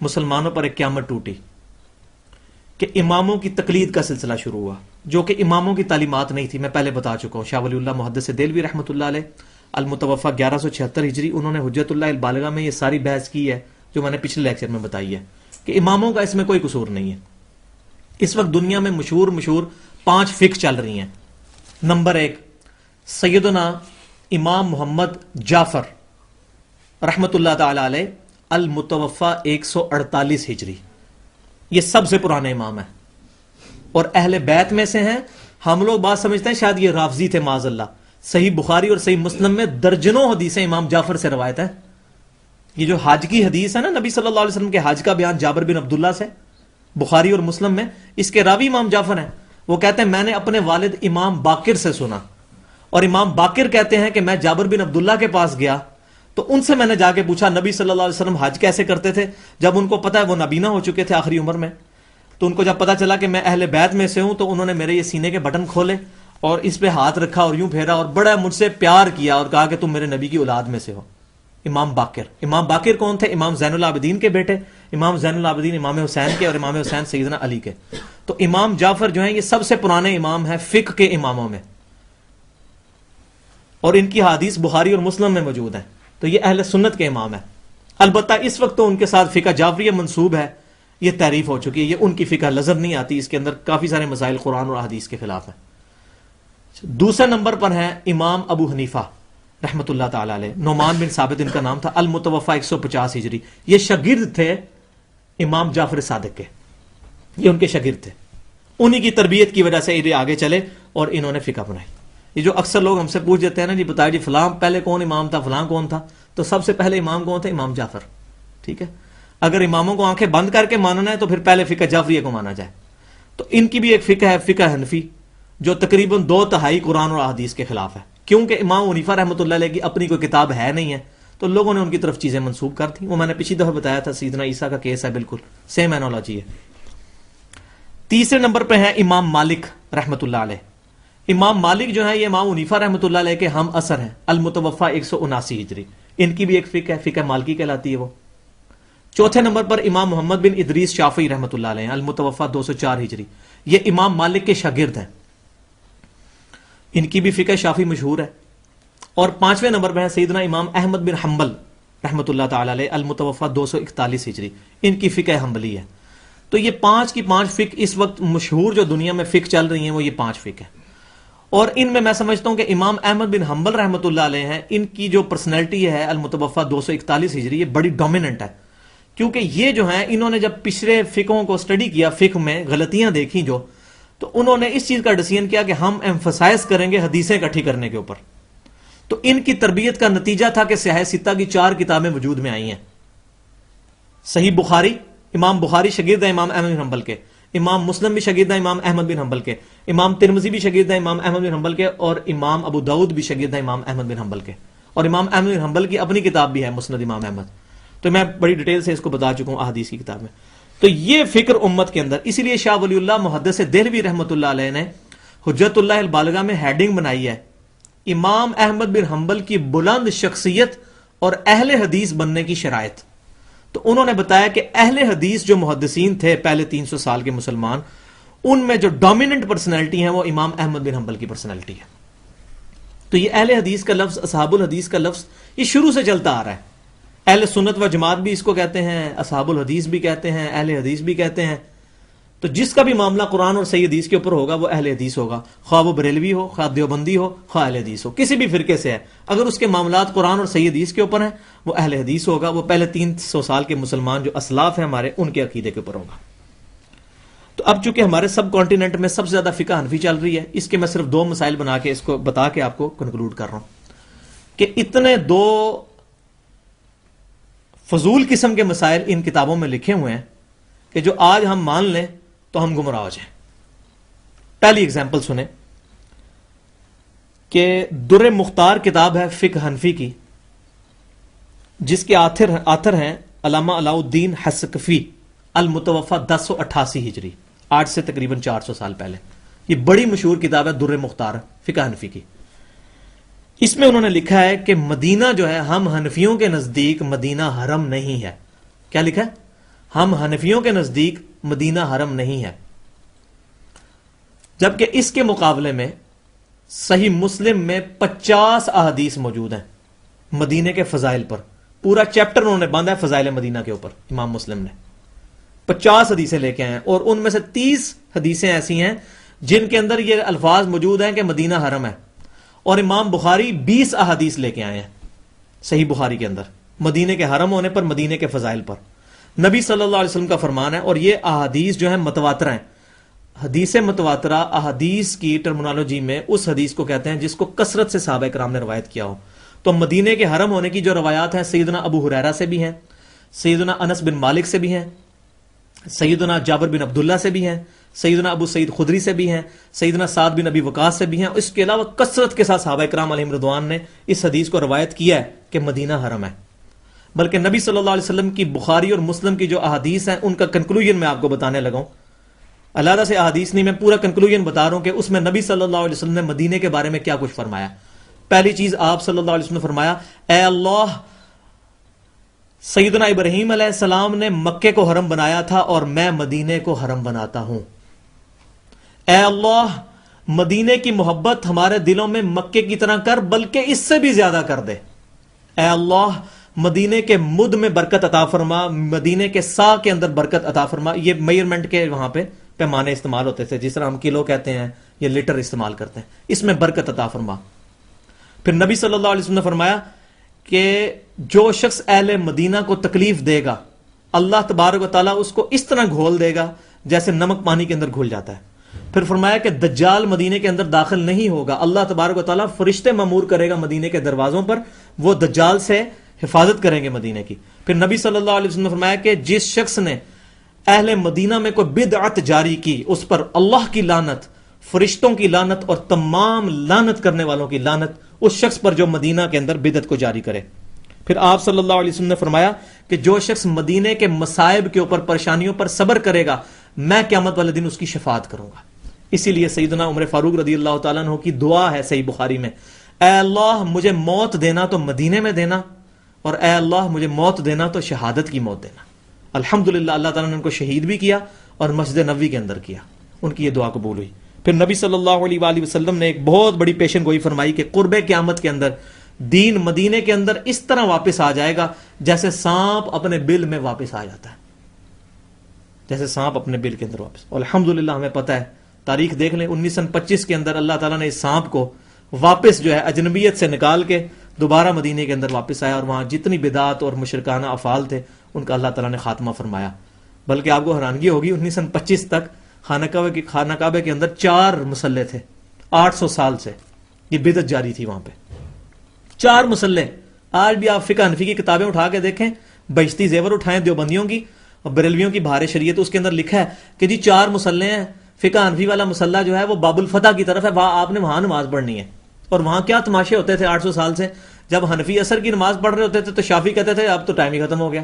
مسلمانوں پر ایک قیامت ٹوٹی کہ اماموں کی تقلید کا سلسلہ شروع ہوا، جو کہ اماموں کی تعلیمات نہیں تھی. میں پہلے بتا چکا ہوں. شاہ ولی اللہ محدث دہلوی رحمۃ اللہ علیہ المتوفی 1176 ہجری، انہوں نے حجت اللہ البالغہ میں یہ ساری بحث کی ہے جو میں نے پچھلے لیکچر میں بتائی ہے کہ اماموں کا اس میں کوئی قصور نہیں ہے. اس وقت دنیا میں مشہور 5 فقہ چل رہی ہیں. نمبر 1 سیدنا امام محمد جعفر رحمۃ اللہ تعالی علیہ المتوفی 148 ہجری، یہ سب سے پرانے امام ہیں اور اہل بیت میں سے ہیں. ہم لوگ بات سمجھتے ہیں شاید یہ رافضی تھے معاذ اللہ. صحیح بخاری اور صحیح مسلم میں درجنوں حدیثیں امام جعفر سے روایت ہیں. یہ جو حج کی حدیث ہے نا، نبی صلی اللہ علیہ وسلم کے حج کا بیان جابر بن عبداللہ سے، بخاری اور مسلم میں، اس کے راوی امام جعفر ہیں. وہ کہتے ہیں میں نے اپنے والد امام باقر سے سنا، اور امام باقر کہتے ہیں کہ میں جابر بن عبداللہ کے پاس گیا تو ان سے میں نے جا کے پوچھا نبی صلی اللہ علیہ وسلم حج کیسے کرتے تھے. جب ان کو پتا ہے وہ نابینا ہو چکے تھے آخری عمر میں، تو ان کو جب پتا چلا کہ میں اہل بیت میں سے ہوں تو انہوں نے میرے یہ سینے کے بٹن کھولے اور اس پہ ہاتھ رکھا اور یوں پھیرا اور بڑا مجھ سے پیار کیا اور کہا کہ تم میرے نبی کی اولاد میں سے ہو. امام باقر کون تھے؟ امام زین العابدین کے بیٹے. امام زین العابدین امام حسین کے اور امام حسین سیدنا علی کے. تو امام جعفر جو ہیں یہ سب سے پرانے امام ہیں فقہ کے اماموں میں، اور ان کی حدیث بخاری اور مسلم میں موجود ہیں. تو یہ اہل سنت کے امام ہیں. البتہ اس وقت تو ان کے ساتھ فقہ جعفریہ منسوب ہے، یہ تعریف ہو چکی ہے. یہ ان کی فقہ نظر نہیں آتی، اس کے اندر کافی سارے مسائل قرآن اور حدیث کے خلاف ہیں. دوسرے نمبر پر ہیں امام ابو حنیفہ رحمۃ اللہ تعالی علیہ. نعمان بن ثابت ان کا نام تھا، المتوفی 150 ہجری. یہ شاگرد تھے امام جعفر صادق کے، یہ ان کے شاگرد تھے. انہی کی تربیت کی وجہ سے یہ آگے چلے اور انہوں نے فقہ بنائی. یہ جو اکثر لوگ ہم سے پوچھ دیتے ہیں نا جی بتائیں جی فلاں پہلے کون امام تھا، فلاں کون تھا، تو سب سے پہلے امام کون تھے؟ امام جعفر. ٹھیک ہے، اگر اماموں کو آنکھیں بند کر کے ماننا ہے تو پھر پہلے فقہ جعفریہ کو مانا جائے. تو ان کی بھی ایک فقہ ہے فقہ حنفی، جو تقریباً 2/3 قرآن اور احادیث کے خلاف ہے. کیونکہ امام حنیفہ رحمۃ اللہ علیہ کی اپنی کوئی کتاب ہے نہیں ہے تو لوگوں نے ان کی طرف چیزیں منسوب کر دی. وہ میں نے پچھلی دفعہ بتایا تھا، سیدنا عیسیٰ کا کیس ہے، بالکل سیم اینالوجی ہے. تیسرے نمبر پہ ہیں امام مالک رحمۃ اللہ علیہ. امام مالک جو ہے یہ امام حنیفہ رحمۃ اللہ علیہ کے ہم اثر ہیں، المتوفی 179 ہجری. ان کی بھی ایک فقہ ہے، فقہ مالکی کہلاتی ہے وہ. چوتھے نمبر پر امام محمد بن ادریس شافعی رحمۃ اللہ علیہ المتوفی 204 ہجری. یہ امام مالک کے شاگرد ہیں، ان کی بھی فقہ شافعی مشہور ہے. اور پانچویں نمبر پہ ہیں سیدنا امام احمد بن حنبل رحمۃ اللہ تعالی علیہ المتوفی 241 ہجری. ان کی فقہ حنبلی ہے. تو یہ 5 کی 5 فقہ اس وقت مشہور جو دنیا میں فقہ چل رہی ہیں وہ یہ 5 فقہ ہیں. اور ان میں سمجھتا ہوں کہ امام احمد بن حنبل رحمۃ اللہ علیہ ہیں، ان کی جو پرسنالٹی ہے المتوفی 241 ہجری یہ بڑی ڈومیننٹ ہے. کیونکہ یہ جو ہیں انہوں نے جب پچھلے فقہوں کو سٹڈی کیا، فقہ میں غلطیاں دیکھی جو، تو انہوں نے اس چیز کا ڈیسیژن کیا کہ ہم ایمفسائز کریں گے حدیثیں اکٹھی کرنے کے اوپر. تو ان کی تربیت کا نتیجہ تھا کہ سیاہ ستہ کی 4 کتابیں وجود میں آئی ہیں. صحیح بخاری، امام بخاری شاگرد ہے امام احمد بن حنبل کے. امام مسلم بھی شاگرد ہے امام احمد بن حنبل کے. امام ترمذی بھی شاگرد ہے امام احمد بن حنبل کے. اور امام ابو داؤد بھی شاگرد ہے امام احمد بن حنبل کے. اور امام احمد بن حنبل کی اپنی کتاب بھی ہے مسند امام احمد. تو میں بڑی ڈیٹیل سے اس کو بتا چکا ہوں احادیث کی کتاب میں. تو یہ فکر امت کے اندر، اسی لیے شاہ ولی اللہ محدث دہلوی رحمۃ اللہ علیہ نے حجت اللہ البالغہ میں ہیڈنگ بنائی ہے امام احمد بن حنبل کی بلند شخصیت اور اہل حدیث بننے کی شرائط. تو انہوں نے بتایا کہ اہل حدیث جو محدثین تھے پہلے 300 سال کے مسلمان، ان میں جو ڈومیننٹ پرسنالٹی ہیں وہ امام احمد بن حنبل کی پرسنالٹی ہے. تو یہ اہل حدیث کا لفظ، اصحاب الحدیث کا لفظ یہ شروع سے چلتا آ رہا ہے. اہل سنت و جماعت بھی اس کو کہتے ہیں، اصحاب الحدیث بھی کہتے ہیں، اہل حدیث بھی کہتے ہیں. تو جس کا بھی معاملہ قرآن اور صحیح حدیث کے اوپر ہوگا وہ اہل حدیث ہوگا، خواہ وہ بریلوی ہو، خواہ دیوبندی ہو، خواہ اہل حدیث ہو، کسی بھی فرقے سے ہے. اگر اس کے معاملات قرآن اور صحیح حدیث کے اوپر ہیں وہ اہل حدیث ہوگا. وہ پہلے 300 سال کے مسلمان جو اسلاف ہیں ہمارے، ان کے عقیدے کے اوپر ہوگا. تو اب چونکہ ہمارے سب کانٹیننٹ میں سب سے زیادہ فقہ حنفی چل رہی ہے، اس کے میں صرف 2 مسائل بنا کے اس کو بتا کے آپ کو کنکلوڈ کر رہا ہوں کہ اتنے 2 فضول قسم کے مسائل ان کتابوں میں لکھے ہوئے ہیں کہ جو آج ہم مان لیں تو ہم گمراہ ہو جائیں. پہلی اگزامپل سنیں کہ در مختار کتاب ہے فقہ حنفی کی، جس کے آتھر ہیں علامہ علاء الدین حسکفی المتوفی 1088 ہجری، آج سے تقریباً 400 سال پہلے. یہ بڑی مشہور کتاب ہے در مختار فقہ حنفی کی. اس میں انہوں نے لکھا ہے کہ مدینہ جو ہے ہم حنفیوں کے نزدیک مدینہ حرم نہیں ہے. کیا لکھا ہے؟ ہم حنفیوں کے نزدیک مدینہ حرم نہیں ہے. جبکہ اس کے مقابلے میں صحیح مسلم میں 50 احادیث موجود ہیں مدینے کے فضائل پر. پورا چیپٹر انہوں نے باندھا ہے فضائل مدینہ کے اوپر. امام مسلم نے 50 حدیثیں لے کے آئے ہیں اور ان میں سے 30 حدیثیں ایسی ہیں جن کے اندر یہ الفاظ موجود ہیں کہ مدینہ حرم ہے. اور امام بخاری 20 احادیث لے کے آئے ہیں صحیح بخاری کے اندر مدینے کے حرم ہونے پر، مدینے کے فضائل پر. نبی صلی اللہ علیہ وسلم کا فرمان ہے، اور یہ احادیث جو ہیں متواترہ ہیں. حدیث متواترہ احادیث کی ٹرمنالوجی میں اس حدیث کو کہتے ہیں جس کو کثرت سے صحابہ کرام نے روایت کیا ہو. تو مدینے کے حرم ہونے کی جو روایات ہیں سیدنا ابو ہریرہ سے بھی ہیں، سیدنا انس بن مالک سے بھی ہیں، سیدنا جابر بن عبداللہ سے بھی ہیں، سیدنا ابو سعید خدری سے بھی ہیں، سیدنا سعد بن ابی وقاص سے بھی ہیں. اس کے علاوہ کثرت کے ساتھ صحابہ کرام علیہم رضوان نے اس حدیث کو روایت کیا ہے کہ مدینہ حرم ہے. بلکہ نبی صلی اللہ علیہ وسلم کی بخاری اور مسلم کی جو احادیث ہیں ان کا کنکلوژن میں آپ کو بتانے لگا ہوں. علیحدہ سے احادیث نہیں، میں پورا کنکلوژن بتا رہا ہوں کہ اس میں نبی صلی اللہ علیہ وسلم نے مدینے کے بارے میں کیا کچھ فرمایا. پہلی چیز آپ صلی اللہ علیہ وسلم نے فرمایا، اے اللہ، سیدنا ابراہیم علیہ السلام نے مکے کو حرم بنایا تھا اور میں مدینے کو حرم بناتا ہوں. اے اللہ، مدینے کی محبت ہمارے دلوں میں مکے کی طرح کر، بلکہ اس سے بھی زیادہ کر دے. اے اللہ، مدینے کے مد میں برکت عطا فرما، مدینے کے سا کے اندر برکت عطا فرما. یہ میئرمنٹ کے وہاں پہ پیمانے استعمال ہوتے تھے، جس طرح ہم کلو کہتے ہیں یا لیٹر استعمال کرتے ہیں. اس میں برکت عطا فرما. پھر نبی صلی اللہ علیہ وسلم نے فرمایا کہ جو شخص اہل مدینہ کو تکلیف دے گا اللہ تبارک و تعالیٰ اس کو اس طرح گھول دے گا جیسے نمک پانی کے اندر گھل جاتا ہے. پھر فرمایا کہ دجال مدینے کے اندر داخل نہیں ہوگا، اللہ تبارک و تعالیٰ فرشتے مامور کرے گا مدینے کے دروازوں پر، وہ دجال سے حفاظت کریں گے مدینے کی. پھر نبی صلی اللہ علیہ وسلم نے فرمایا کہ جس شخص نے اہل مدینہ میں کوئی بدعت جاری کی اس پر اللہ کی لعنت، فرشتوں کی لعنت اور تمام لعنت کرنے والوں کی لعنت اس شخص پر جو مدینہ کے اندر بدعت کو جاری کرے. پھر آپ صلی اللہ علیہ وسلم نے فرمایا کہ جو شخص مدینے کے مصائب کے اوپر، پریشانیوں پر صبر کرے گا، میں قیامت والے دن اس کی شفاعت کروں گا. اسی لیے سیدنا عمر فاروق رضی اللہ تعالیٰ عنہ کی دعا ہے صحیح بخاری میں، اے اللہ مجھے موت دینا تو مدینے میں دینا، اور اے اللہ مجھے موت دینا تو شہادت کی موت دینا. الحمدللہ اللہ تعالیٰ نے ان کو شہید بھی کیا اور مسجد نبوی کے اندر کیا. ان کی یہ دعا قبول ہوئی. پھر نبی صلی اللہ علیہ وآلہ وسلم نے ایک بہت بڑی پیشن گوئی فرمائی کہ قرب قیامت کے اندر دین مدینے کے اندر اس طرح واپس آ جائے گا جیسے سانپ اپنے بل میں واپس آ جاتا ہے، جیسے سانپ اپنے بل کے اندر واپس. اور الحمدللہ ہمیں پتہ ہے، تاریخ دیکھ لیں، 1925 کے اندر اللہ تعالیٰ نے اس سانپ کو واپس جو ہے اجنبیت سے نکال کے دوبارہ مدینے کے اندر واپس آیا، اور وہاں جتنی بدعات اور مشرکانہ افعال تھے ان کا اللہ تعالیٰ نے خاتمہ فرمایا. بلکہ آپ کو حیرانگی ہوگی، 1925 تک خانہ کعبہ کے اندر 4 مسلح تھے. 800 سال سے یہ بدعت جاری تھی وہاں پہ، 4 مسلح. آج بھی آپ فقہ حنفی کی کتابیں اٹھا کے دیکھیں، بہشتی زیور اٹھائیں دیوبندیوں کی اور بریلویوں کی بہار شریعت، اس کے اندر لکھا ہے کہ جی 4 مسلح ہیں. فقہ حنفی والا مسلح جو ہے وہ باب الفتح کی طرف ہے، وہاں آپ نے وہاں نماز پڑھنی ہے. اور وہاں کیا تماشے ہوتے تھے 800 سال سے، جب حنفی عصر کی نماز پڑھ رہے ہوتے تھے تو شافی کہتے تھے اب تو ٹائم ہی ختم ہو گیا،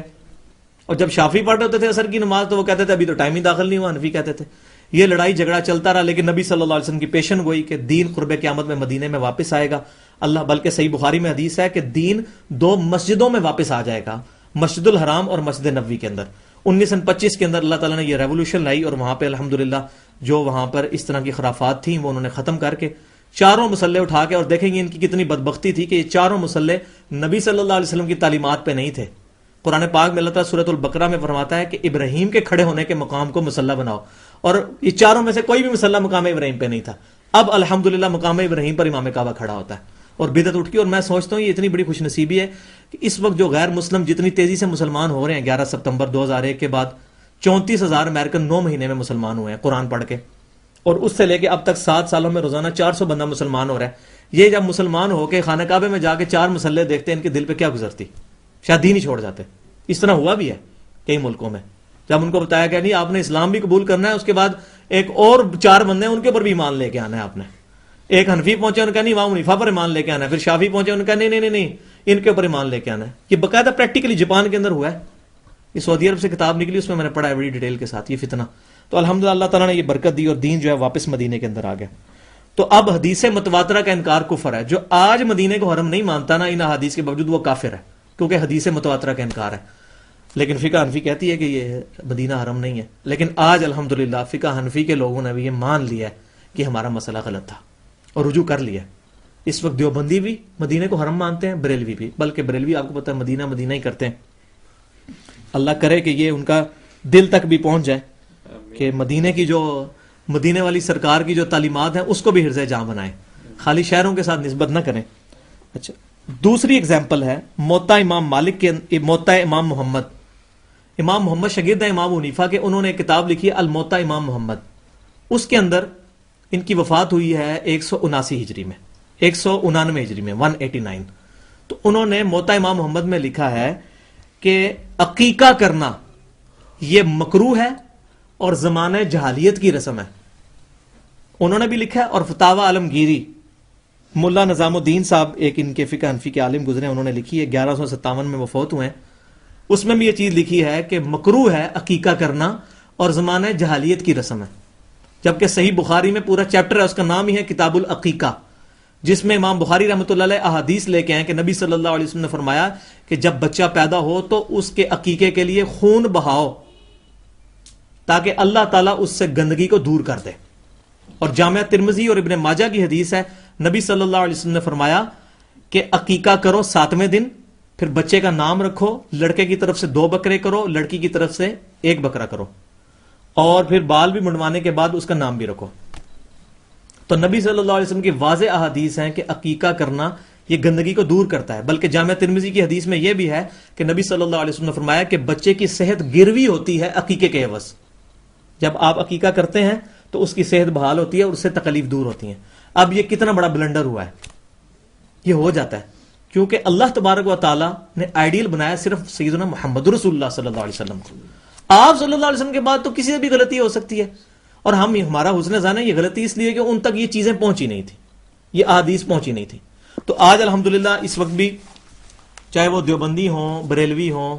اور جب شافی پڑھ رہے ہوتے تھے عصر کی نماز تو وہ کہتے تھے ابھی تو ٹائم ہی داخل نہیں ہوا، حنفی کہتے تھے. یہ لڑائی جھگڑا چلتا رہا، لیکن نبی صلی اللہ علیہ وسلم کی پیشن گوئی کہ دین قرب قیامت میں مدینے میں واپس آئے گا. اللہ بلکہ صحیح بخاری میں حدیث ہے کہ دین 2 مسجدوں میں واپس آ جائے گا، مسجد الحرام اور مسجد نبوی کے اندر. 1925 کے اندر اللہ تعالیٰ نے یہ ریولوشن لائی اور وہاں پہ الحمدللہ جو وہاں پر اس طرح کی خرافات تھیں وہ انہوں نے ختم کر کے 4 مسلح اٹھا کے، اور دیکھیں گے ان کی کتنی بدبختی تھی کہ یہ 4 مسلح نبی صلی اللہ علیہ وسلم کی تعلیمات پہ نہیں تھے. قرآن پاک میں اللہ تعالیٰ سورۃ البقرہ میں فرماتا ہے کہ ابراہیم کے کھڑے ہونے کے مقام کو مسلح بناؤ، اور یہ 4 میں سے کوئی بھی مسلح مقام ابراہیم پہ نہیں تھا. اب الحمدللہ مقام ابراہیم پر امام کعبہ کھڑا ہوتا ہے اور بدعت اٹھ کی. اور میں سوچتا ہوں یہ اتنی بڑی خوش نصیبی ہے کہ اس وقت جو غیر مسلم جتنی تیزی سے مسلمان ہو رہے ہیں، 11 ستمبر 2001 کے بعد 34,000 امریکن 9 مہینے میں مسلمان ہوئے ہیں قرآن پڑھ کے، اور اس سے لے کے اب تک 7 سالوں میں روزانہ 400 بندہ مسلمان ہو رہا ہے. یہ جب مسلمان ہو کے خانہ کعبے میں جا کے 4 مسلح دیکھتے ہیں، ان کے دل پہ کیا گزرتی، شاید دین ہی چھوڑ جاتے. اس طرح ہوا بھی ہے کئی ملکوں میں، جب ان کو بتایا گیا نہیں آپ نے اسلام بھی قبول کرنا ہے، اس کے بعد ایک اور 4 بندے ہیں ان کے اوپر بھی ایمان لے کے آنا ہے آپ نے. ایک حنفی پہنچے، ان کا نہیں امام حنیفہ پر ایمان لے کے آنا ہے. پھر شافی پہنچے، ان کا نہیں ان کے اوپر ایمان لے کے آنا ہے. یہ باقاعدہ پریکٹیکلی جاپان کے اندر ہوا ہے. یہ سعودی عرب سے کتاب نکلی، اس میں نے پڑھا ہے بڑی ڈیٹیل کے ساتھ یہ فتنہ. تو الحمدللہ اللہ تعالیٰ نے یہ برکت دی اور دین جو ہے واپس مدینے کے اندر آ گیا. تو اب حدیث متواترہ کا انکار کفر ہے. جو آج مدینے کو حرم نہیں مانتا نا ان حدیث کے باوجود وہ کافر ہے، کیونکہ حدیث متواترہ کا انکار ہے. لیکن فقہ حنفی کہتی ہے کہ یہ مدینہ حرم نہیں ہے. لیکن آج الحمدللہ فقہ حنفی کے لوگوں نے بھی یہ مان لیا ہے کہ ہمارا مسئلہ غلط تھا اور رجوع کر لیا. اس وقت دیوبندی بھی مدینے کو حرم مانتے ہیں، بریلوی بھی، بلکہ بریلوی آپ کو پتہ ہے مدینہ مدینہ ہی کرتے ہیں. اللہ کرے کہ یہ ان کا دل تک بھی پہنچ جائے کہ مدینے کی جو مدینے والی سرکار کی جو تعلیمات ہیں اس کو بھی حرز جاں بنائیں، خالی شہروں کے ساتھ نسبت نہ کریں. اچھا، دوسری اگزامپل ہے موطا امام مالک کے، موطا امام محمد شاگرد ہیں امام حنیفہ کے. انہوں نے ایک کتاب لکھی ہے الموطا امام محمد. اس کے اندر ان کی وفات ہوئی ہے 179 ہجری میں، 199 ہجری میں، 189. تو انہوں نے موطا امام محمد میں لکھا ہے کہ عقیقہ کرنا یہ مکروہ ہے اور زمانہ جہالیت کی رسم ہے. انہوں نے بھی لکھا ہے. اور فتاوی عالمگیری ملا نظام الدین صاحب ایک ان کے فقہ حنفی کے عالم گزرے، انہوں نے لکھی ہے، 1157 میں وہ فوت ہوئے ہیں. اس میں بھی یہ چیز لکھی ہے کہ مکروہ ہے عقیقہ کرنا اور زمانہ جہالیت کی رسم ہے. جبکہ صحیح بخاری میں پورا چیپٹر ہے، اس کا نام ہی ہے کتاب العقیقہ، جس میں امام بخاری رحمۃ اللہ علیہ احادیث لے کے ہیں کہ نبی صلی اللہ علیہ وسلم نے فرمایا کہ جب بچہ پیدا ہو تو اس کے عقیقے کے لیے خون بہاؤ تاکہ اللہ تعالیٰ اس سے گندگی کو دور کر دے. اور جامعہ ترمذی اور ابن ماجہ کی حدیث ہے، نبی صلی اللہ علیہ وسلم نے فرمایا کہ عقیقہ کرو 7ویں دن، پھر بچے کا نام رکھو، لڑکے کی طرف سے 2 بکرے کرو، لڑکی کی طرف سے 1 بکرا کرو، اور پھر بال بھی منڈوانے کے بعد اس کا نام بھی رکھو. تو نبی صلی اللہ علیہ وسلم کی واضح احادیث ہیں کہ عقیقہ کرنا یہ گندگی کو دور کرتا ہے. بلکہ جامعہ ترمذی کی حدیث میں یہ بھی ہے کہ نبی صلی اللہ علیہ وسلم نے فرمایا کہ بچے کی صحت گروی ہوتی ہے عقیقے کے عوض. جب آپ عقیقہ کرتے ہیں تو اس کی صحت بحال ہوتی ہے اور اس سے تکلیف دور ہوتی ہیں. اب یہ کتنا بڑا بلنڈر ہوا ہے، یہ ہو جاتا ہے کیونکہ اللہ تبارک و تعالی نے آئیڈیل بنایا صرف سیدنا محمد رسول اللہ صلی اللہ علیہ وسلم کو. آپ صلی اللہ علیہ وسلم کے بعد تو کسی سے بھی غلطی ہو سکتی ہے، اور ہمارا حسن ظن ہے یہ غلطی اس لیے کہ ان تک یہ چیزیں پہنچی نہیں تھی، یہ احادیث پہنچی نہیں تھی. تو آج الحمدللہ اس وقت بھی چاہے وہ دیوبندی ہوں، بریلوی ہوں،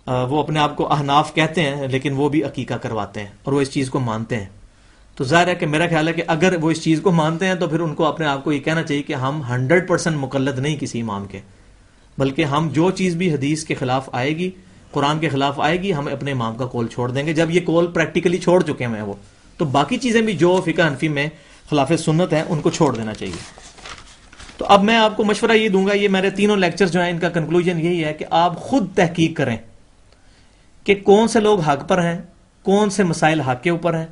وہ اپنے آپ کو احناف کہتے ہیں لیکن وہ بھی عقیقہ کرواتے ہیں اور وہ اس چیز کو مانتے ہیں. تو ظاہر ہے کہ میرا خیال ہے کہ اگر وہ اس چیز کو مانتے ہیں تو پھر ان کو اپنے آپ کو یہ کہنا چاہیے کہ ہم 100% مقلد نہیں کسی امام کے، بلکہ ہم جو چیز بھی حدیث کے خلاف آئے گی، قرآن کے خلاف آئے گی، ہم اپنے امام کا قول چھوڑ دیں گے. جب یہ قول پریکٹیکلی چھوڑ چکے ہیں وہ، تو باقی چیزیں بھی جو فقہ حنفی میں خلاف سنت ہیں ان کو چھوڑ دینا چاہیے. تو اب میں آپ کو مشورہ یہ دوں گا، یہ میرے تینوں لیکچر جو ہیں ان کا کنکلوژن یہی ہے کہ آپ خود تحقیق کریں کہ کون سے لوگ حق پر ہیں، کون سے مسائل حق کے اوپر ہیں.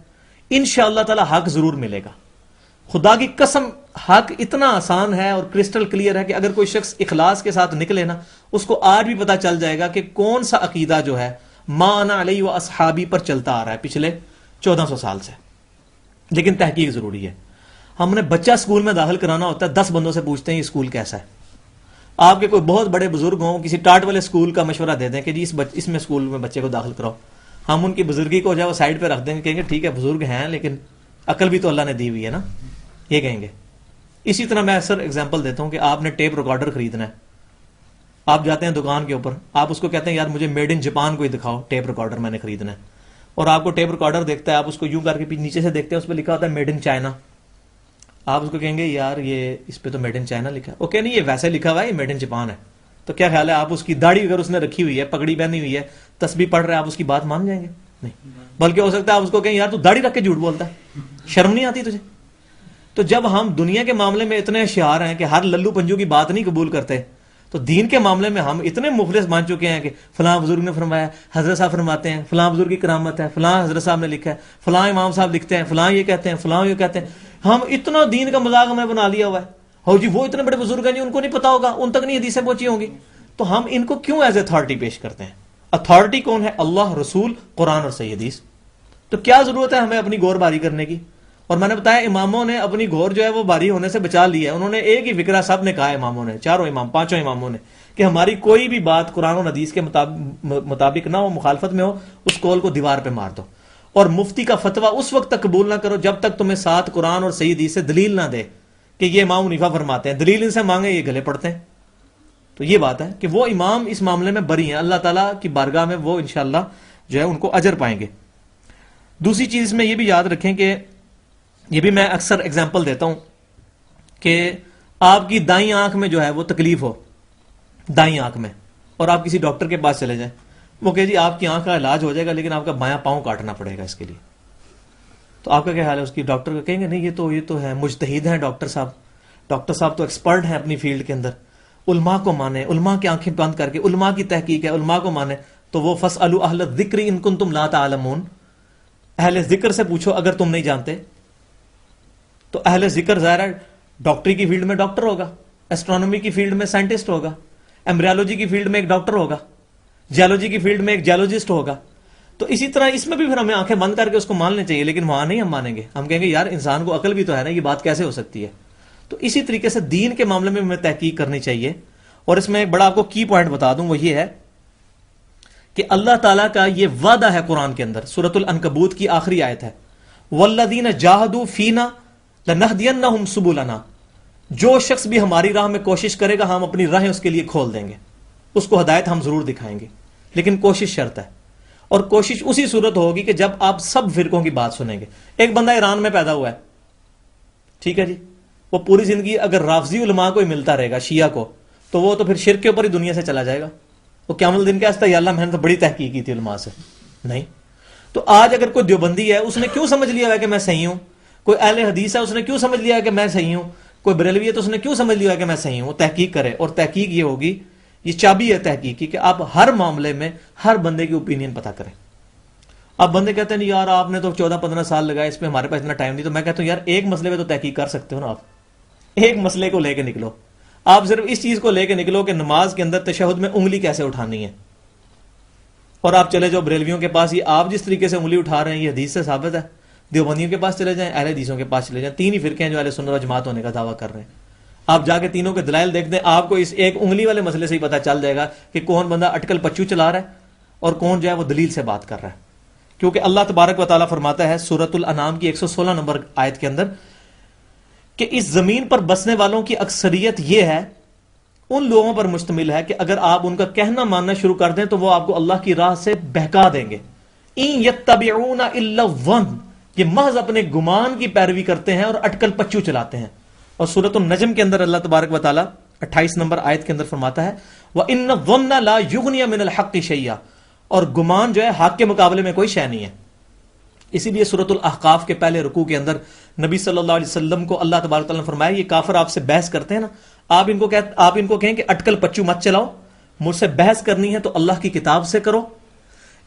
انشاءاللہ تعالی حق ضرور ملے گا. خدا کی قسم حق اتنا آسان ہے اور کرسٹل کلیئر ہے کہ اگر کوئی شخص اخلاص کے ساتھ نکلے نا، اس کو آج بھی پتا چل جائے گا کہ کون سا عقیدہ جو ہے ما انا علیہ و اصحابی پر چلتا آ رہا ہے پچھلے 1400 سال سے. لیکن تحقیق ضروری ہے. ہم نے بچہ اسکول میں داخل کرانا ہوتا ہے، 10 بندوں سے پوچھتے ہیں یہ اسکول کیسا ہے. آپ کے کوئی بہت بڑے بزرگ ہوں، کسی ٹاٹ والے اسکول کا مشورہ دے دیں کہ جی اس میں اسکول میں بچے کو داخل کراؤ. ہم ان کی بزرگی کو جو ہے وہ سائڈ پہ رکھ دیں گے، کہیں گے ٹھیک ہے بزرگ ہیں لیکن عقل بھی تو اللہ نے دی ہوئی ہے نا، یہ کہیں گے. اسی طرح میں اکثر اگزامپل دیتا ہوں کہ آپ نے ٹیپ ریکارڈر خریدنا ہے، آپ جاتے ہیں دکان کے اوپر، آپ اس کو کہتے ہیں یار مجھے میڈ ان جاپان کوئی دکھاؤ ٹیپ ریکارڈر میں نے خریدنا ہے، اور آپ کو ٹیپ ریکارڈر دیکھتا ہے، آپ اس کو یوں کر کے نیچے سے دیکھتے ہیں، اس پہ لکھا ہوتا ہے میڈ ان چائنا. آپ اس کو کہیں گے یار یہ اس پہ تو میڈ ان چائنا لکھا ہے. اوکے نہیں، یہ ویسے لکھا ہوا ہے، یہ میڈ ان جاپان ہے. تو کیا خیال ہے آپ اس کی داڑھی اگر اس نے رکھی ہوئی ہے، پگڑی پہنی ہوئی ہے، تسبیح پڑھ رہے ہیں، آپ اس کی بات مان جائیں گے؟ نہیں. بلکہ ہو سکتا ہے آپ اس کو کہیں یار تو داڑھی رکھ کے جھوٹ بولتا ہے، شرم نہیں آتی تجھے؟ تو جب ہم دنیا کے معاملے میں اتنے ہوشیار ہیں کہ ہر للو پنجو کی بات نہیں قبول کرتے، تو دین کے معاملے میں ہم اتنے مفلس بن چکے ہیں کہ فلاں بزرگ نے فرمایا، حضرت صاحب فرماتے ہیں، فلاں بزرگ کی کرامت ہے، فلاں حضرت صاحب نے لکھا ہے، فلاں امام صاحب لکھتے ہیں، فلاں یہ کہتے ہیں، فلاں یہ کہتے ہیں. ہم اتنا دین کا مذاق ہمیں بنا لیا ہوا ہے. ہو جی وہ اتنے بڑے بزرگ ہیں جی، ان کو نہیں پتا ہوگا، ان تک نہیں حدیثیں پہنچی ہوں گی. تو ہم ان کو کیوں ایز اتھارٹی پیش کرتے ہیں؟ اتھارٹی کون ہے؟ اللہ، رسول، قرآن اور صحیح حدیث. تو کیا ضرورت ہے ہمیں اپنی گور باری کرنے کی؟ اور میں نے بتایا اماموں نے اپنی گور جو ہے وہ باری ہونے سے بچا لی ہے. انہوں نے ایک ہی فکرہ سب نے کہا، اماموں نے، چاروں امام، پانچوں اماموں نے، کہ ہماری کوئی بھی بات قرآن و حدیث کے مطابق نہ ہو، مخالفت میں ہو، اس قول کو دیوار پہ مار دو. اور مفتی کا فتویٰ اس وقت تک قبول نہ کرو جب تک تمہیں ساتھ قرآن اور صحیح حدیث سے دلیل نہ دے کہ یہ امام حنیفہ فرماتے ہیں. دلیل ان سے مانگے، یہ گلے پڑتے ہیں. تو یہ بات ہے کہ وہ امام اس معاملے میں بری ہیں، اللہ تعالیٰ کی بارگاہ میں وہ انشاءاللہ جو ہے ان کو اجر پائیں گے. دوسری چیز میں یہ بھی یاد رکھیں کہ یہ بھی میں اکثر اگزامپل دیتا ہوں کہ آپ کی دائیں آنکھ میں جو ہے وہ تکلیف ہو، دائیں آنکھ میں، اور آپ کسی ڈاکٹر کے پاس چلے جائیں، وہ کہ جی آپ کی آنکھ کا علاج ہو جائے گا لیکن آپ کا بایاں پاؤں کاٹنا پڑے گا اس کے لیے، تو آپ کا کیا حال ہے؟ اس کی ڈاکٹر کا کہیں گے نہیں یہ تو ہے، مجتہد ہیں ڈاکٹر صاحب تو ایکسپرٹ ہیں اپنی فیلڈ کے اندر، علماء کو مانے، علماء کی آنکھیں بند کر کے، علماء کی تحقیق ہے، علماء کو مانے، تو وہ فَاسْأَلُوا أَهْلَ الذِّكْرِ إِن كُنتُمْ لَا تَعْلَمُونَ، اہل ذکر سے پوچھو اگر تم نہیں جانتے۔ تو اہل ذکر ظاہر ہے ڈاکٹری کی فیلڈ میں ڈاکٹر ہوگا، ایسٹرونومی کی فیلڈ میں سائنٹسٹ ہوگا، ایمبریالوجی کی فیلڈ میں ایک ڈاکٹر ہوگا، جیولوجی کی فیلڈ میں ایک جیولوجسٹ ہوگا۔ تو اسی طرح اس میں بھی پھر ہمیں آنکھیں بند کر کے اس کو مان لیں چاہیے، لیکن وہاں نہیں ہم مانیں گے، ہم کہیں گے یار انسان کو عقل بھی تو ہے نا، یہ بات کیسے ہو سکتی ہے؟ تو اسی طریقے سے دین کے معاملے میں ہمیں تحقیق کرنی چاہیے۔ اور اس میں ایک بڑا آپ کو کی پوائنٹ بتا دوں، وہ یہ ہے کہ اللہ تعالیٰ کا یہ وعدہ ہے قرآن کے اندر، سورۃ العنکبوت کی آخری آیت ہے، وَالَّذِينَ جَاهَدُوا فِينَا لَنَهْدِيَنَّهُمْ سُبُلَنَا، جو شخص بھی ہماری راہ میں کوشش کرے گا ہم اپنی راہیں اس کے لیے کھول دیں گے، اس کو ہدایت ہم ضرور دکھائیں گے، لیکن کوشش شرط ہے، اور کوشش اسی صورت ہوگی کہ جب آپ سب فرقوں کی بات سنیں گے۔ ایک بندہ ایران میں پیدا ہوا ہے، ٹھیک ہے جی، وہ پوری زندگی اگر رافضی علماء کو ہی ملتا رہے گا، شیعہ کو، تو وہ تو پھر شرک کے اوپر ہی دنیا سے چلا جائے گا۔ وہ قیامت الدین کہتا ہے یا اللہ میں نے تو بڑی تحقیق کی تھی علماء سے، نہیں۔ تو آج اگر کوئی دیوبندی ہے اس نے کیوں سمجھ لیا ہے کہ میں صحیح ہوں، کوئی اہل حدیث ہے اس نے کیوں سمجھ لیا ہے کہ میں صحیح ہوں، کوئی بریلوی ہے تو اس نے کیوں سمجھ لیا ہے کہ میں صحیح ہوں؟ وہ تحقیق کرے، اور تحقیق یہ ہوگی، یہ چابی ہے تحقیق کی، کہ آپ ہر معاملے میں ہر بندے کی اوپینین پتہ کریں۔ اب بندے کہتے ہیں نہیں یار آپ نے تو 14-15 سال لگائے اس پہ، ہمارے پاس اتنا ٹائم نہیں، تو میں کہتا ہوں یار ایک مسئلے پہ تو تحقیق کر سکتے ہو نا، آپ ایک مسئلے کو لے کے نکلو، آپ صرف اس چیز کو لے کے نکلو کہ نماز کے اندر تشہد میں انگلی کیسے اٹھانی ہے، اور آپ چلے جاؤ بریلویوں کے پاس، یہ آپ جس طریقے سے انگلی اٹھا رہے ہیں یہ حدیث سے ثابت ہے، دیوبندیوں کے پاس چلے جائیں، اہل حدیثوں کے پاس چلے جائیں، تین ہی فرقے ہیں جو اہل سنت و جماعت ہونے کا دعویٰ کر رہے ہیں، آپ جا کے تینوں کے دلائل دیکھ دیں، آپ کو اس ایک انگلی والے مسئلے سے ہی پتہ چل جائے گا کہ کون بندہ اٹکل پچو چلا رہا ہے اور کون جو ہے وہ دلیل سے بات کر رہا ہے۔ کیونکہ اللہ تبارک و تعالیٰ فرماتا ہے سورۃ الانعام کی 116 نمبر آیت کے اندر کہ اس زمین پر بسنے والوں کی اکثریت یہ ہے، ان لوگوں پر مشتمل ہے کہ اگر آپ ان کا کہنا ماننا شروع کر دیں تو وہ آپ کو اللہ کی راہ سے بہکا دیں گے۔ ان یتبعون الا الظن، یہ محض اپنے گمان کی پیروی کرتے ہیں اور اٹکل پچو چلاتے ہیں۔ اور سورۃ النجم کے اندر اللہ تبارک و تعالیٰ 28 نمبر آیت کے اندر فرماتا ہے وَإِنَّ الظَّنَّ لَا يُغْنِيَ مِنَ الْحَقِّ شَيْئًا، اور گمان جو ہے حق کے مقابلے میں کوئی شے نہیں ہے۔ اسی لیے سورۃ الاحقاف کے پہلے رکوع کے اندر نبی صلی اللہ علیہ وسلم کو اللہ تبارک و تعالیٰ نے فرمایا یہ کافر آپ سے بحث کرتے ہیں نا، آپ ان کو کہیں کہ اٹکل پچو مت چلاؤ، مجھ سے بحث کرنی ہے تو اللہ کی کتاب سے کرو،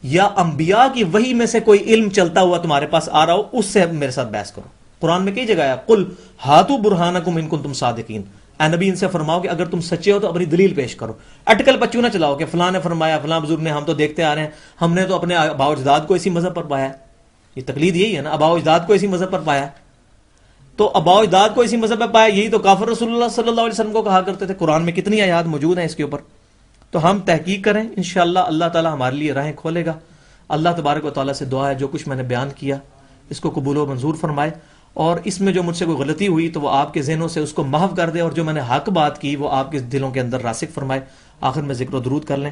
یا انبیاء کی وحی میں سے کوئی علم چلتا ہوا تمہارے پاس آ رہا ہو اس سے میرے ساتھ بحث کرو۔ قرآن میں کئی جگہ ہے قل ہاتوا برہانکم ان کنتم صادقین، اے نبی ان سے فرماؤ کہ اگر تم سچے ہو تو اپنی دلیل پیش کرو، اٹکل پچو نہ چلاؤ کہ فلاں نے فرمایا، فلاں بزرگ نے، ہم تو دیکھتے آ رہے ہیں، ہم نے تو اپنے آباء و اجداد کو اسی مذہب پر پایا ہے۔ یہ تقلید یہی ہے نا، آباء و اجداد کو اسی مذہب پر پایا، تو آباء و اجداد کو اسی مذہب پر پایا، یہی تو کافر رسول اللہ صلی اللہ علیہ وسلم کو کہا کرتے تھے۔ قرآن میں کتنی آیات موجود ہیں اس کے اوپر، تو ہم تحقیق کریں، انشاءاللہ اللہ تعالی ہمارے لیے راہیں کھولے گا۔ اللہ تبارک و تعالیٰ سے دعا ہے جو کچھ میں نے بیان کیا اس کو قبول و منظور فرمائے، اور اس میں جو مجھ سے کوئی غلطی ہوئی تو وہ آپ کے ذہنوں سے اس کو محو کر دے، اور جو میں نے حق بات کی وہ آپ کے دلوں کے اندر راسخ فرمائے۔ آخر میں ذکر و درود کر لیں۔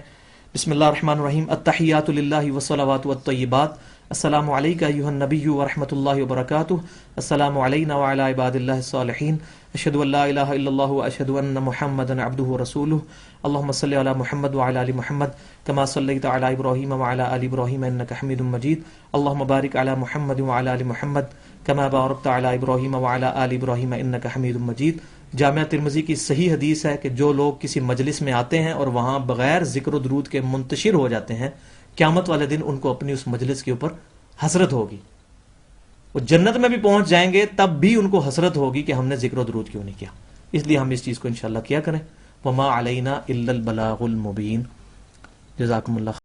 بسم اللہ الرحمن الرحیم، التحیات للہ والصلوات والطیبات، السلام علیکہ ایھا النبی ورحمۃ اللہ وبرکاتہ، السلام علینا وعلی عباد اللہ الصالحین، اشہد ان لا الہ الا اللہ واشہد ان محمدا عبدہ ورسولہ، اللہم صلی علی محمد وعلی آل محمد کما صلیت علی ابراہیم وعلی آل ابراہیم انک حمید مجید، اللہم بارک علی محمد وعلی آل محمد کما بارکت علی ابراہیم وعلی آل ابراہیم انک حمید مجید۔ جامعہ ترمذی کی صحیح حدیث ہے کہ جو لوگ کسی مجلس میں آتے ہیں اور وہاں بغیر ذکر و درود کے منتشر ہو جاتے ہیں، قیامت والے دن ان کو اپنی اس مجلس کے اوپر حسرت ہوگی، وہ جنت میں بھی پہنچ جائیں گے تب بھی ان کو حسرت ہوگی کہ ہم نے ذکر و درود کیوں نہیں کیا۔ اس لیے ہم اس چیز کو انشاءاللہ کیا کریں۔ وما علینا الا البلاغ المبین۔ جزاکم اللہ۔